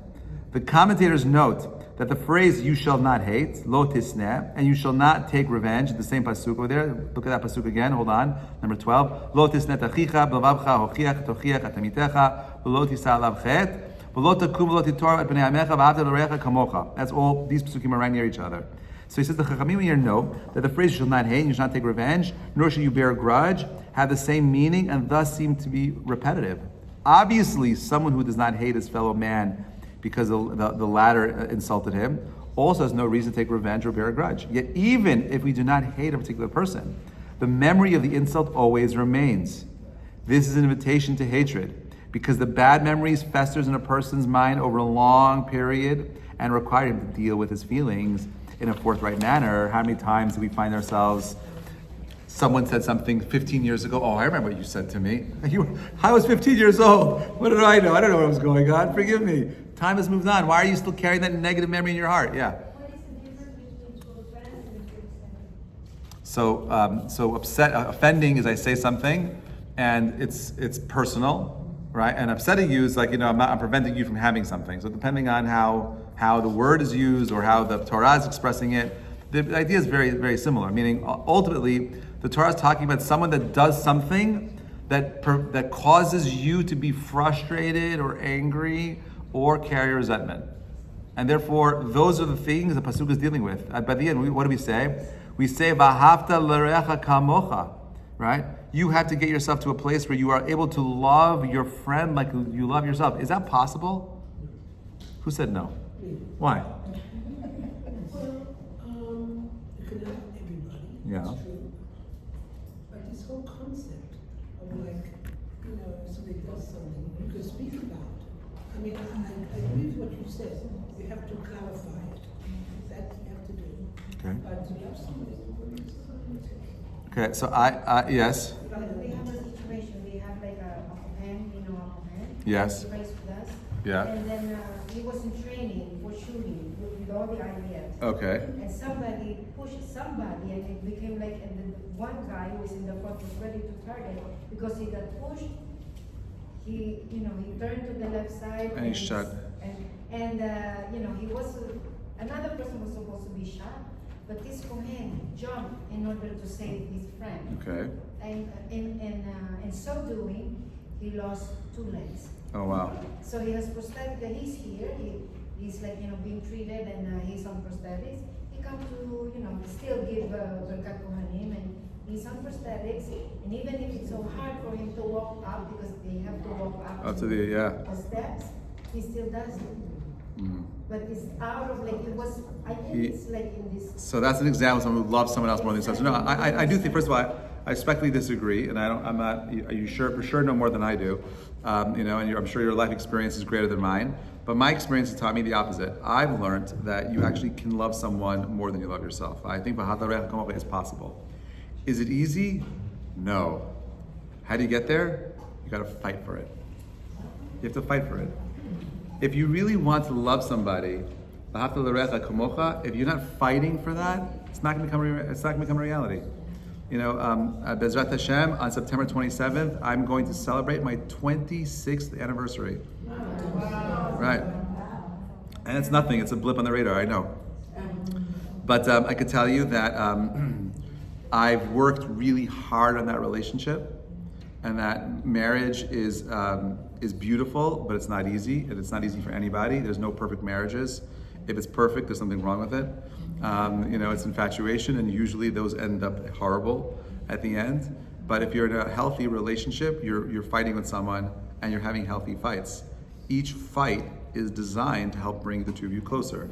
The commentators note that the phrase "you shall not hate," lo tisneh, and "you shall not take revenge," the same pasuk over there. Look at that pasuk again. Hold on. Number 12. Lo tisneh tachicha b'lavavcha hochiach tochiach atamitecha v'lo tisa alav chet v'lo takum v'lo titor et bnei amecha v'avta l'recha kamocha. That's all. These pasukim are right near each other. So he says the Chachamim here know that the phrase "you shall not hate," "you shall not take revenge," nor shall you bear a grudge, have the same meaning and thus seem to be repetitive. Obviously, someone who does not hate his fellow man because the latter insulted him, also has no reason to take revenge or bear a grudge. Yet even if we do not hate a particular person, the memory of the insult always remains. This is an invitation to hatred, because the bad memories festers in a person's mind over a long period and require him to deal with his feelings in a forthright manner. How many times do we find ourselves, someone said something 15 years ago, oh, I remember what you said to me. I was 15 years old. What did I know? I don't know what was going on. Forgive me. Time has moved on. Why are you still carrying that negative memory in your heart? Yeah. What is the difference between close friends and good friends? So offending is I say something, and it's personal, right? And upsetting you is like, I'm preventing you from having something. So depending on how the word is used or how the Torah is expressing it, the idea is very, very similar. Meaning, ultimately, the Torah is talking about someone that does something that causes you to be frustrated or angry or carry resentment. And therefore, those are the things the pasuk is dealing with. By the end, what do we say? We say, "V'ahavta l'recha kamocha," right? You have to get yourself to a place where you are able to love your friend like you love yourself. Is that possible? Who said no? Why? It could help everybody. Yeah. It's true. But this whole concept of somebody does something, you could speak about. I agree with what you said. You have to clarify it. That you have to do. Okay. But to love somebody. Okay. So yes. But we have a situation, we have like a Kohen, a Kohen. Yes. He prays with us. Yeah. And then he was in training for shooting with all the ideas. Okay. And somebody pushed somebody, and it became like, and then one guy who was in the front was ready to target because he got pushed. He turned to the left side. And he shot. And he was, another person was supposed to be shot, but this Kohen jumped in order to save his friend. Okay. And in so doing, he lost 2 legs. Oh wow. So he has prosthetic. He's here. He's like being treated, and he's on prosthetics. He come to still give Berkat Kohanim, and He's on prosthetics, and even if it's so hard for him to walk up because they have to walk up to the steps, he still does it. But it's out of like it was. I think it's like in this. So that's an example of someone who loves someone else more than themselves. No, I do think, first of all, I respectfully disagree, and I'm not. You sure for sure know more than I do, and I'm sure your life experience is greater than mine. But my experience has taught me the opposite. I've learned that you actually can love someone more than you love yourself. I think is possible. Is it easy? No. How do you get there? You got to fight for it. You have to fight for it. If you really want to love somebody, if you're not fighting for that, it's not going to become a reality. Bezrat Hashem, on September 27th, I'm going to celebrate my 26th anniversary. Wow. Right. And it's nothing, it's a blip on the radar, I know. But I could tell you that I've worked really hard on that relationship, and that marriage is beautiful, but it's not easy, and it's not easy for anybody. There's no perfect marriages. If it's perfect, there's something wrong with it. It's infatuation, and usually those end up horrible at the end. But if you're in a healthy relationship, you're fighting with someone, and you're having healthy fights. Each fight is designed to help bring the two of you closer.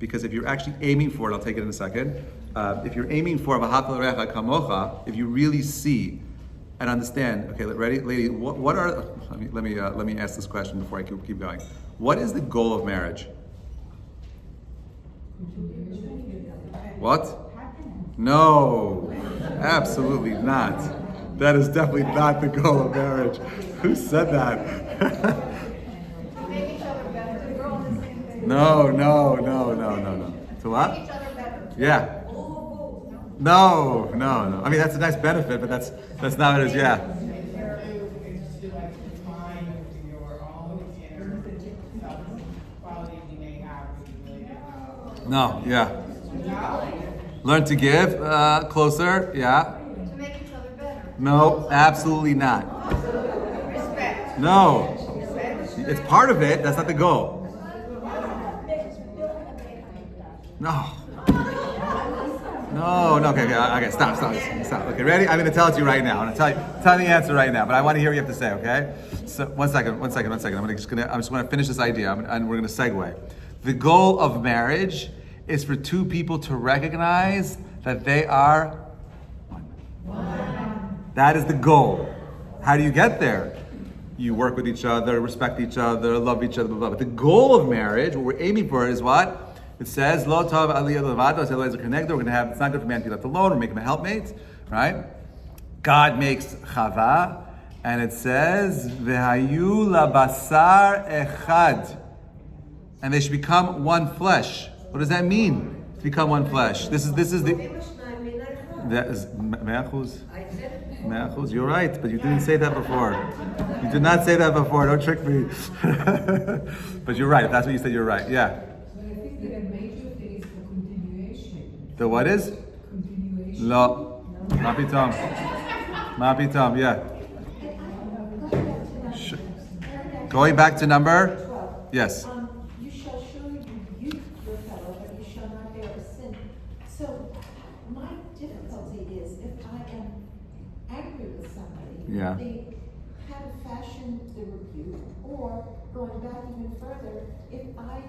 Because if you're actually aiming for it, I'll take it in a second. If you're aiming for v'ahavta l'recha kamocha, if you really see and understand, okay, ready, lady, what are? Let me ask this question before I keep going. What is the goal of marriage? What? No, absolutely not. That is definitely not the goal of marriage. Who said that? No. To what? Yeah. No. I mean, that's a nice benefit, but that's not what it is. Yeah. No. Yeah. Learn to give closer. Yeah. To make each other better. No, absolutely not. Respect. No. It's part of it. That's not the goal. No. Okay, stop. Okay, ready? I'm going to tell it to you right now. I'm going to tell you the answer right now, but I want to hear what you have to say, okay? So, one second. I'm just going to finish this idea, and we're going to segue. The goal of marriage is for two people to recognize that they are one. That is the goal. How do you get there? You work with each other, respect each other, love each other, blah, blah, blah. But the goal of marriage, what we're aiming for, is what? It says, Lo tov aliyah levato, otherwise we're connected, it's not good for man to be left alone, we're making him a helpmate, right? God makes Chava, and it says, V'hayu labasar echad. And they should become one flesh. What does that mean? To become one flesh. This is the... That is Me'achuz. You're right, but you didn't say that before. You did not say that before, don't trick me. But you're right, if that's what you said, you're right, yeah. But I think that a major thing is the continuation. The what is? Continuation. Lo. Ma pitam, yeah. Going back to number? 12. Yes. You shall surely rebuke your fellow, but you shall not bear a sin. So my difficulty is if I am angry with somebody, Yeah. how to fashion the rebuke, or going back even further, if I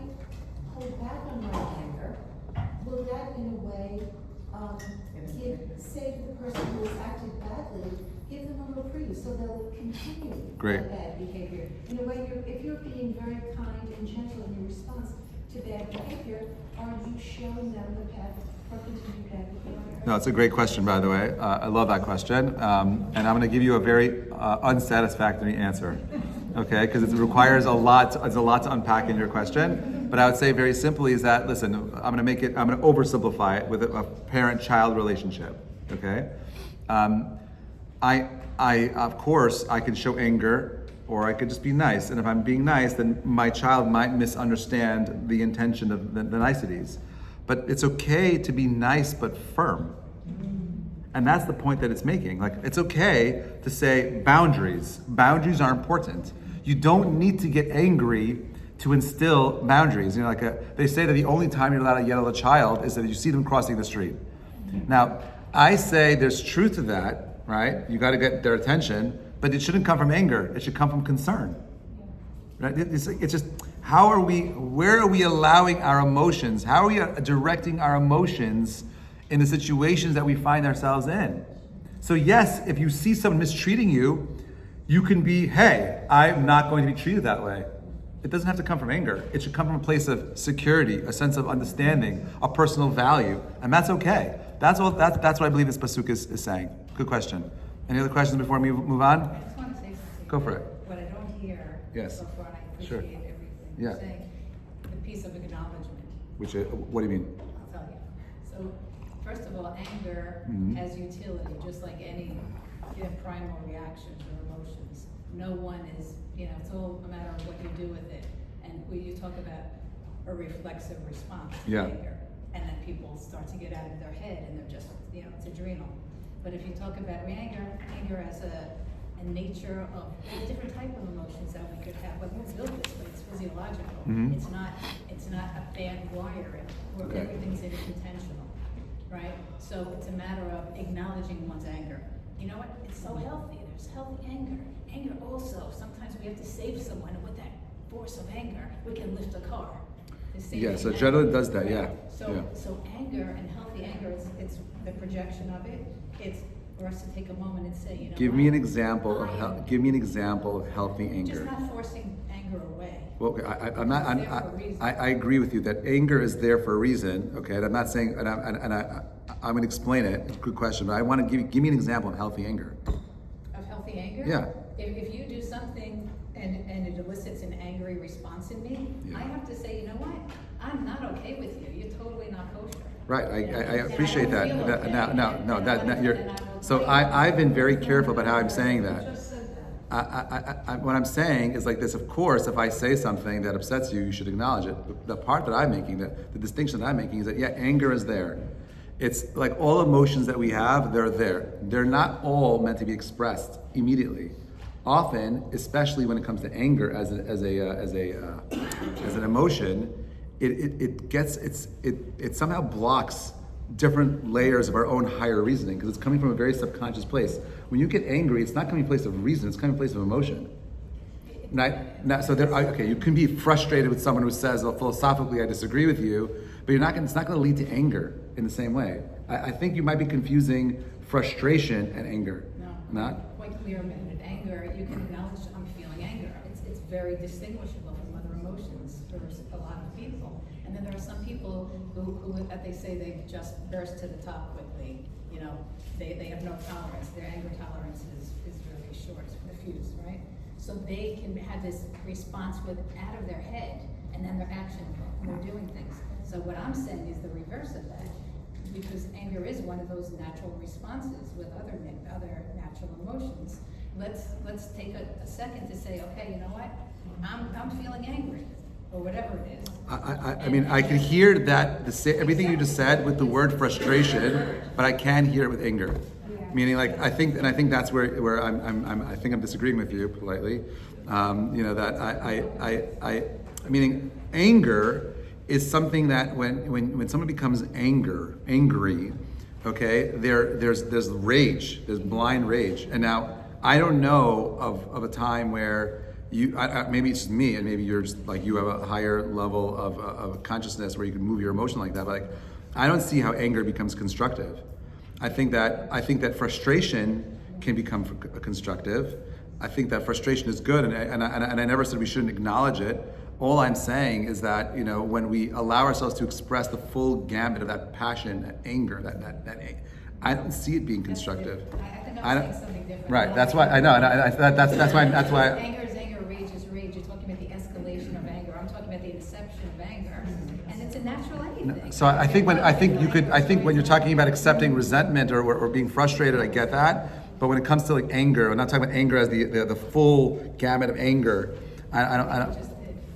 hold back on my anger, will that in a way say to the person who has acted badly, give them a reprieve so they'll continue Great. bad behavior. In a way, if you're being very kind and gentle in your response to bad behavior, are you showing them the path for continued bad behavior? No, it's a great question, by the way. I love that question. And I'm going to give you a very unsatisfactory answer. Okay, because it requires a lot to unpack in your question. But I would say very simply is that, listen, I'm going to oversimplify it with a parent-child relationship. Okay, I of course I can show anger, or I could just be nice. And if I'm being nice, then my child might misunderstand the intention of the niceties. But it's okay to be nice but firm. And that's the point that it's making. Like, it's okay to say boundaries. Boundaries are important. You don't need to get angry to instill boundaries. They say that the only time you're allowed to yell at a child is that you see them crossing the street. Now, I say there's truth to that, right? You got to get their attention, but it shouldn't come from anger. It should come from concern, right? It's just where are we allowing our emotions? How are we directing our emotions in the situations that we find ourselves in? So yes, if you see someone mistreating you, you can be, hey, I'm not going to be treated that way. It doesn't have to come from anger. It should come from a place of security, a sense of understanding, a personal value, and that's okay. That's what I believe this pasuk is saying. Good question. Any other questions before we move on? I just want to say something. Go for it. What I don't hear Yes. so far, and I appreciate Sure. everything Yeah. you're saying, the piece of acknowledgement. Which, what do you mean? I'll tell you. So, first of all, anger Mhm. has utility, just like any primal reactions or emotions. No one is, it's all a matter of what you do with it. And when you talk about a reflexive response to Yeah. anger, and then people start to get out of their head and they're just, it's adrenal. But if you talk about anger as a nature of a different type of emotions that we could have, but it's built this way, it's physiological. Mhm. It's not a bad wiring where Okay. everything's intentional, right? So it's a matter of acknowledging one's anger. You know what? It's so healthy. There's healthy anger. Anger also, sometimes we have to save someone, and with that force of anger, we can lift a car. Yeah, so adrenaline does that, yeah. So anger and healthy anger, it's the projection of it. It's for us to take a moment and say, Give me an what? example of healthy Just anger. not forcing anger away. Well, okay, I'm not. It's there for a reason. I agree with you that anger is there for a reason. Okay, and I'm not saying, I'm going to explain it. It's a good question, but I want to give me an example of healthy anger. Of healthy anger? Yeah. If you do something and it elicits an angry response in me, Yeah. I have to say, you know what? I'm not okay with you. You're totally not kosher. Right, I And appreciate I that. don't feel okay. No, And that I you're. will tell So you. I've been very careful about how I'm saying that. Just said that. What I'm saying is like this. Of course, if I say something that upsets you, you should acknowledge it. The part that I'm making, the distinction that I'm making, is that anger is there. It's like all emotions that we have, they're there. They're not all meant to be expressed immediately. Often, especially when it comes to anger as an emotion, it somehow blocks different layers of our own higher reasoning because it's coming from a very subconscious place. When you get angry, it's not coming from a place of reason; it's coming from a place of emotion. Okay, you can be frustrated with someone who says, well, philosophically, I disagree with you, but it's not going to lead to anger in the same way. I think you might be confusing frustration and anger. No. Not? Quite clear about it. Anger, you can acknowledge I'm feeling anger. It's very distinguishable from other emotions for a lot of people. And then there are some people who they say they just burst to the top quickly. They have no tolerance. Their anger tolerance is very short, diffuse, right? So they can have this response out of their head, and then their action, and they're doing things. So what I'm saying is the reverse of that, because anger is one of those natural responses with other natural emotions. Let's take a second to say, okay, you know what? I'm feeling angry, or whatever it is. I mean, I can hear that everything you just said with the word frustration, but I can hear it with anger. Meaning, like I think that's where I think I'm disagreeing with you politely. Meaning anger is something that when someone becomes angry, okay, there's rage, there's blind rage, and now I don't know of a time where maybe it's just me, and maybe you're just like you have a higher level of consciousness where you can move your emotion like that. But like, I don't see how anger becomes constructive. I think that frustration can become constructive. I think that frustration is good, and I never said we shouldn't acknowledge it. All I'm saying is that when we allow ourselves to express the full gamut of that passion, that anger, that I don't see it being constructive. I think I'm saying something different. Right. That's why I know. And that's why. Anger is anger, rage is rage. You're talking about the escalation of anger. I'm talking about the inception of anger, and it's a natural anything. So I think when you're talking about accepting resentment or being frustrated, I get that. But when it comes to like anger, I'm not talking about anger as the full gamut of anger. I don't.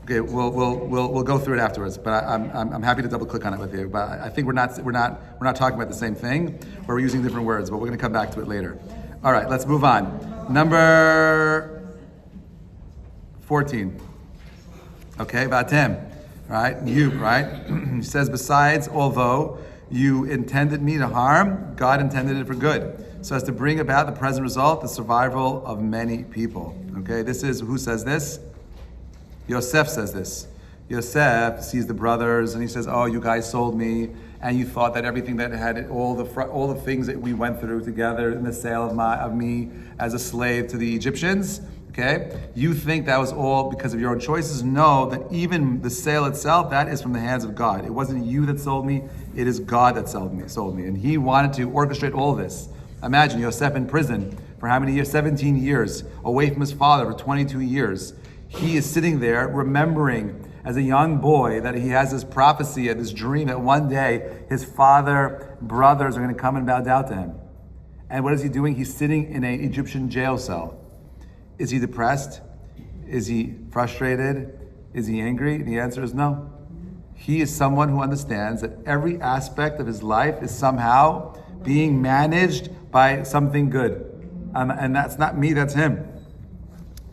Okay, we'll go through it afterwards. But I'm happy to double click on it with you. But I think we're not talking about the same thing. We're using different words. But we're going to come back to it later. All right, let's move on. Number 14. Okay, Vatem. Right, you, right? He says, besides, although You intended me to harm, God intended it for good, so as to bring about the present result, the survival of many people. Okay, this is, who says this? Yosef says this. Yosef sees the brothers and he says, oh, you guys sold me, and you thought that everything that had all the things that we went through together in the sale of me as a slave to the Egyptians, okay? You think that was all because of your own choices? No, that even the sale itself, that is from the hands of God. It wasn't you that sold me, it is God that sold me. And he wanted to orchestrate all this. Imagine Yosef in prison for how many years? 17 years, away from his father for 22 years. He is sitting there remembering as a young boy that he has this prophecy and this dream that one day his brothers are going to come and bow down to him. And what is he doing? He's sitting in an Egyptian jail cell. Is he depressed? Is he frustrated? Is he angry? The answer is no. He is someone who understands that every aspect of his life is somehow being managed by something good. And that's not me, that's him.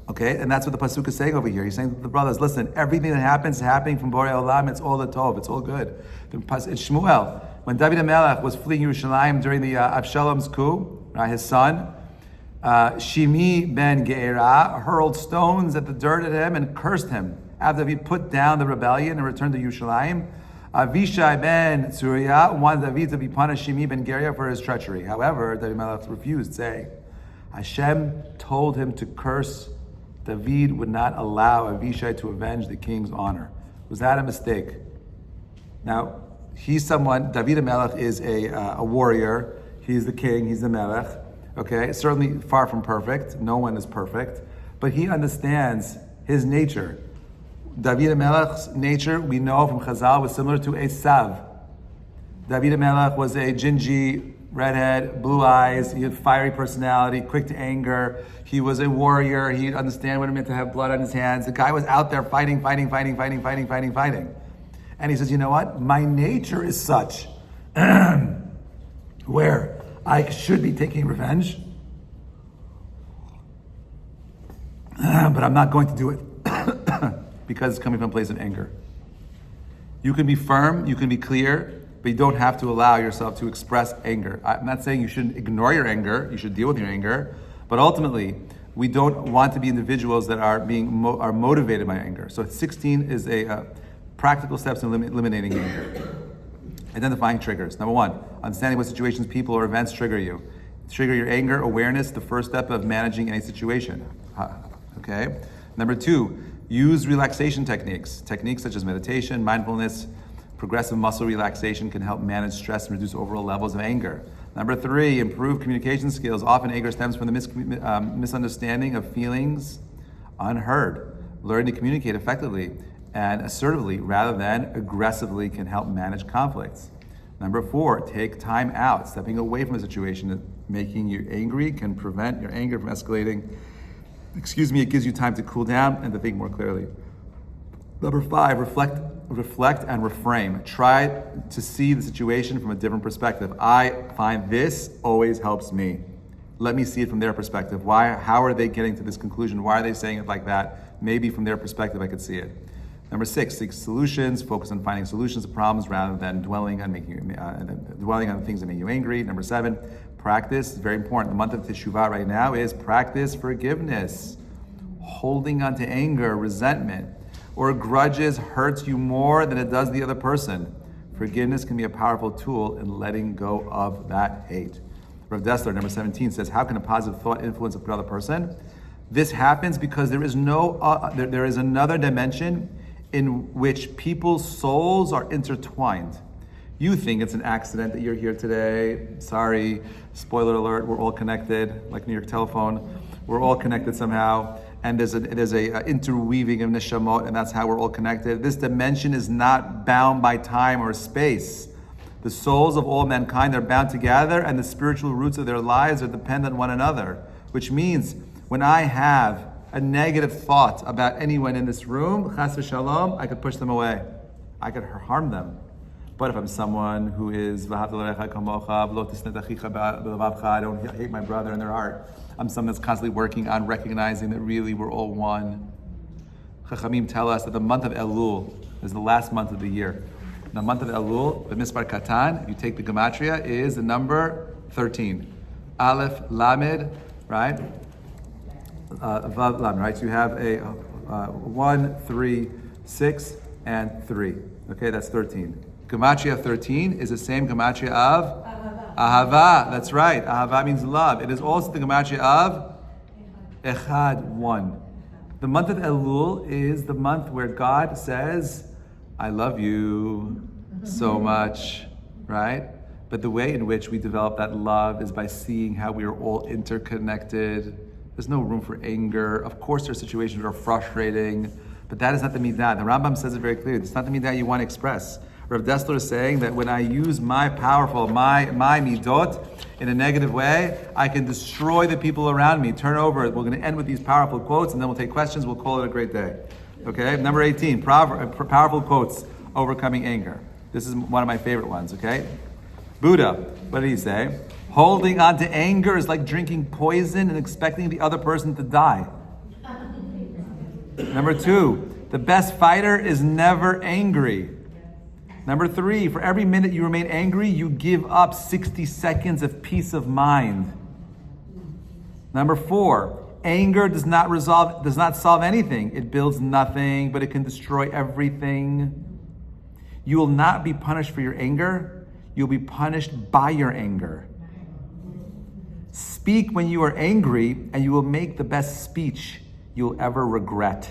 Okay, and that's what the pasuk is saying over here. He's saying to the brothers, listen, everything that happens is happening from Borei Olam. It's all the tov. It's all good. In Shmuel, when David HaMelech was fleeing Yerushalayim during the Avshalom's coup, his son, Shimi ben Ge'era hurled stones at the dirt at him and cursed him after he put down the rebellion and returned to Yerushalayim. Avishai ben Tzuriah wanted David to be punished Shimi ben Ge'era for his treachery. However, David HaMelech refused, saying, Hashem told him to curse. David would not allow Avishai to avenge the king's honor. Was that a mistake? Now, he's someone, David HaMelech is a warrior. He's the king, he's the melech. Okay, certainly far from perfect. No one is perfect. But he understands his nature. David HaMelech's nature, we know from Chazal, was similar to Esav. David HaMelech was a gingy, redhead, blue eyes, he had fiery personality, quick to anger. He was a warrior, he'd understand what it meant to have blood on his hands. The guy was out there fighting. And he says, you know what? My nature is such where I should be taking revenge, but I'm not going to do it because it's coming from a place of anger. You can be firm, you can be clear, but you don't have to allow yourself to express anger. I'm not saying you shouldn't ignore your anger, you should deal with your anger, but ultimately, we don't want to be individuals that are are motivated by anger. So 16 is a practical steps in eliminating anger. Identifying triggers. Number one, understanding what situations, people, or events trigger you. Trigger your anger, awareness, the first step of managing any situation. Okay? Number two, use relaxation techniques. Techniques such as meditation, mindfulness, progressive muscle relaxation can help manage stress and reduce overall levels of anger. Number three, improve communication skills. Often anger stems from the misunderstanding of feelings unheard. Learn to communicate effectively and assertively rather than aggressively can help manage conflicts. Number four, take time out. Stepping away from a situation that making you angry can prevent your anger from escalating. It gives you time to cool down and to think more clearly. Number five, reflect and reframe. Try to see the situation from a different perspective. I find this always helps me. Let me see it from their perspective. How are they getting to this conclusion? Why are they saying it like that? Maybe from their perspective I could see it. Number six, seek solutions. Focus on finding solutions to problems rather than dwelling on the things that make you angry. Number seven, practice. It's very important. The month of Teshuvah right now is practice forgiveness. Holding on to anger, resentment, or grudges hurts you more than it does the other person. Forgiveness can be a powerful tool in letting go of that hate. Rav Dessler, number 17, says, how can a positive thought influence another person? This happens because there is there is another dimension in which people's souls are intertwined. You think it's an accident that you're here today. Sorry, spoiler alert, we're all connected, like New York Telephone. We're all connected somehow. And there's a interweaving of neshamot, and that's how we're all connected. This dimension is not bound by time or space. The souls of all mankind are bound together, and the spiritual roots of their lives are dependent on one another. Which means, when I have a negative thought about anyone in this room, chas v'shalom, I could push them away. I could harm them. But if I'm someone who is, I don't hate my brother in their heart, I'm someone that's constantly working on recognizing that really we're all one. Chachamim tell us that the month of Elul is the last month of the year. The month of Elul, the Mispar Katan, you take the gematria, is the number 13. Aleph, Lamed, right? Vav, Lamed, right? So you have a 1, 3, 6, and 3. Okay, that's 13. Gematria 13 is the same gematria of Ahava. That's right. Ahava means love. It is also the gematria of Echad, 1. The month of Elul is the month where God says, I love you so much, right? But the way in which we develop that love is by seeing how we are all interconnected. There's no room for anger. Of course, there are situations that are frustrating, but that is not the midah. The Rambam says it very clearly. It's not the midah you want to express. Rav Dessler is saying that when I use my midot in a negative way, I can destroy the people around me. Turn over. We're going to end with these powerful quotes, and then we'll take questions. We'll call it a great day. Okay? Number 18, powerful quotes, overcoming anger. This is one of my favorite ones, okay? Buddha, what did he say? Holding on to anger is like drinking poison and expecting the other person to die. Number 2, the best fighter is never angry. Number 3, for every minute you remain angry, you give up 60 seconds of peace of mind. Number 4, anger does not solve anything. It builds nothing, but it can destroy everything. You will not be punished for your anger. You'll be punished by your anger. Speak when you are angry, and you will make the best speech you'll ever regret.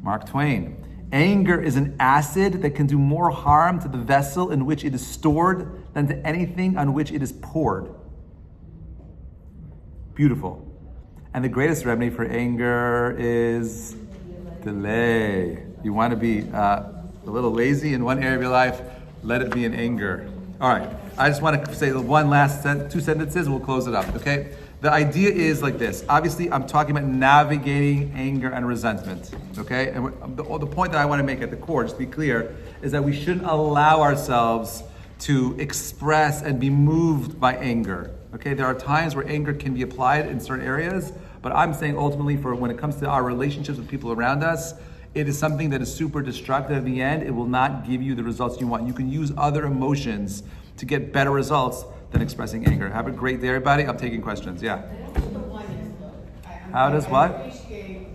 Mark Twain. Anger is an acid that can do more harm to the vessel in which it is stored than to anything on which it is poured. Beautiful. And the greatest remedy for anger is delay. You want to be a little lazy in one area of your life, let it be in anger. All right. I just want to say one last 2 sentences and we'll close it up, okay? The idea is like this. Obviously, I'm talking about navigating anger and resentment, okay? And the point that I want to make at the core, just to be clear, is that we shouldn't allow ourselves to express and be moved by anger, okay? There are times where anger can be applied in certain areas, but I'm saying ultimately for when it comes to our relationships with people around us, it is something that is super destructive. In the end, it will not give you the results you want. You can use other emotions to get better results than expressing anger. Have a great day, everybody. I'm taking questions. Yeah. How does what?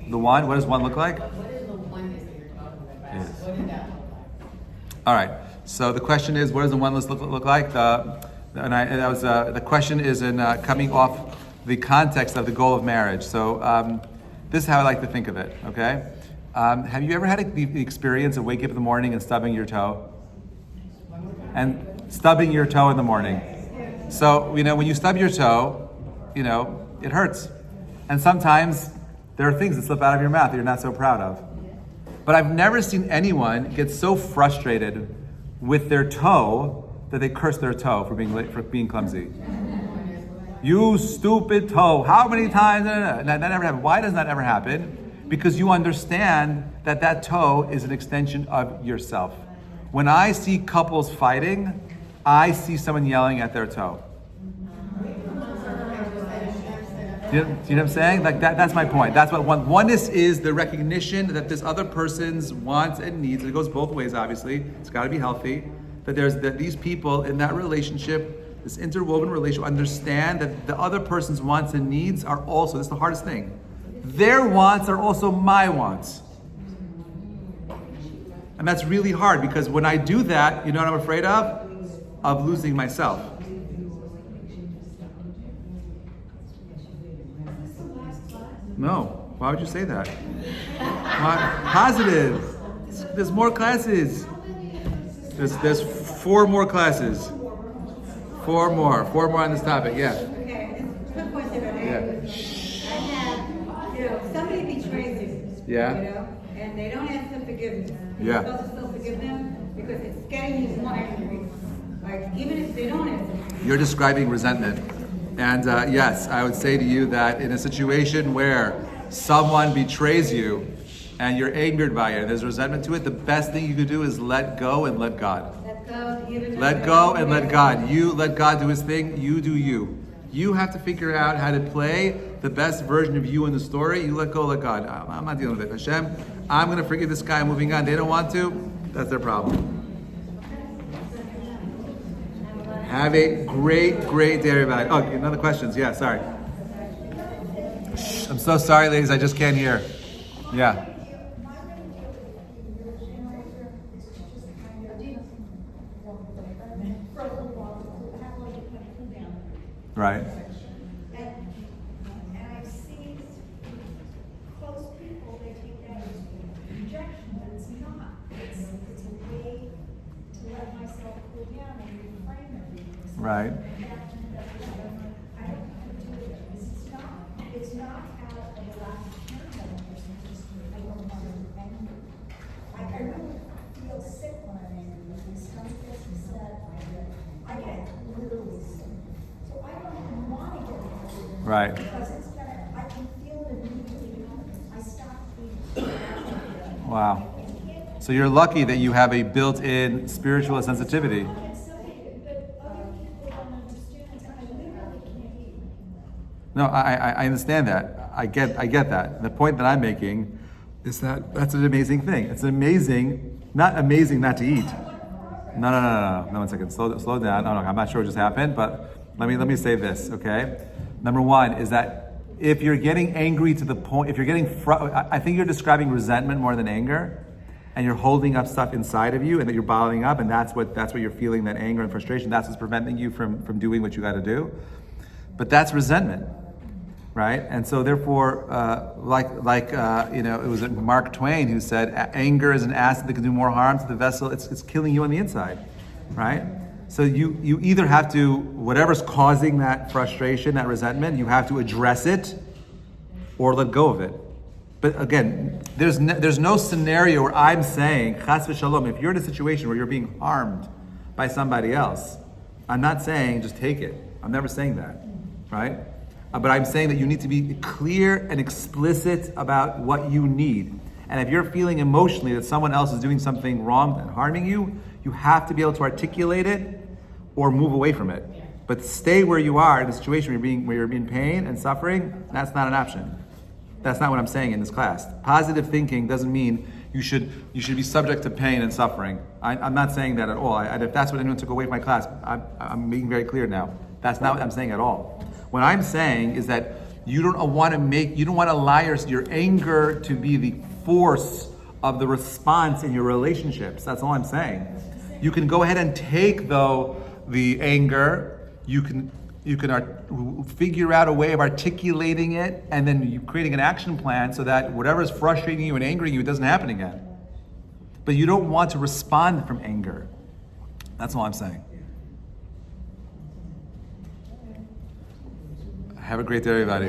The one? What does one look like? What is the oneness that you're talking about? Yes. What did that look like? All right. So the question is, what does the oneness look like? The question is in coming off the context of the goal of marriage. So this is how I like to think of it. Okay. Have you ever had the experience of waking up in the morning and stubbing your toe? And stubbing your toe in the morning. So, when you stub your toe, it hurts. And sometimes there are things that slip out of your mouth that you're not so proud of. But I've never seen anyone get so frustrated with their toe that they curse their toe for being clumsy. You stupid toe. How many times? That never happened. Why does that ever happen? Because you understand that toe is an extension of yourself. When I see couples fighting, I see someone yelling at their toe. Do you know what I'm saying? Like that's my point. That's what oneness is, the recognition that this other person's wants and needs, it goes both ways, obviously. It's got to be healthy. That these people in that relationship, this interwoven relationship, understand that the other person's wants and needs are also, this is the hardest thing. Their wants are also my wants. And that's really hard because when I do that, you know what I'm afraid of? Of losing myself. No. Why would you say that? Positive. There's more classes. There's 4 more classes. 4 more. 4 more on this topic. Yeah. Okay, quick question on anger. Yeah. I have, somebody betrays you. Yeah. And they don't ask for forgiveness. Yeah. You're supposed to still forgive them because it's getting you more angry. Like, even if they don't ask for forgiveness. You're describing resentment. And yes, I would say to you that in a situation where someone betrays you and you're angered by it, there's resentment to it, the best thing you could do is let go and let God. Let go, even Let go and let God. You let God do his thing, you do you. You have to figure out how to play the best version of you in the story. You let go, let God. I'm not dealing with it. Hashem, I'm going to forgive this guy, I'm moving on. They don't want to. That's their problem. Have a great day, everybody. Oh, another questions? Yeah, sorry. Shh, I'm so sorry, ladies. I just can't hear. Yeah. Right. And I've seen close people, they take that as rejection, but it's not. It's a way to let myself cool down and reframe everything. So Right. I don't have to do it. It's not out of a lack of care for the person, it's just I don't want to be angry. I really feel sick when I'm angry, my stomach gets upset, I get literally sick. So I don't even want to get angry. Right. Because I can feel it immediately. I stop being. Wow. So you're lucky that you have a built-in spiritual sensitivity. But other people don't understand, I literally can't eat. No, I understand that. I get that. The point that I'm making is that that's an amazing thing. It's amazing not to eat. No, 1 second. Slow down. No, I'm not sure what just happened, but let me say this, okay? Number one is that if you're getting angry to the point, if you're getting, I think you're describing resentment more than anger, and you're holding up stuff inside of you, and that you're bottling up, and that's what you're feeling, that anger and frustration. That's what's preventing you from doing what you got to do. But that's resentment, right? And so therefore, it was Mark Twain who said, anger is an acid that can do more harm to the vessel. It's killing you on the inside, right? So you either have to, whatever's causing that frustration, that resentment, you have to address it or let go of it. But again, there's no scenario where I'm saying, chas v'shalom, if you're in a situation where you're being harmed by somebody else, I'm not saying just take it. I'm never saying that, right? But I'm saying that you need to be clear and explicit about what you need. And if you're feeling emotionally that someone else is doing something wrong and harming you, you have to be able to articulate it or move away from it. But stay where you are in a situation where you're in pain and suffering, that's not an option. That's not what I'm saying in this class. Positive thinking doesn't mean you should be subject to pain and suffering. I'm not saying that at all. If that's what anyone took away from my class, I'm being very clear now. That's not what I'm saying at all. What I'm saying is that you don't want to allow your anger to be the force of the response in your relationships. That's all I'm saying. You can go ahead and take, though, the anger. You can figure out a way of articulating it, and then you creating an action plan so that whatever is frustrating you and angering you, it doesn't happen again. But you don't want to respond from anger. That's all I'm saying. Have a great day, everybody.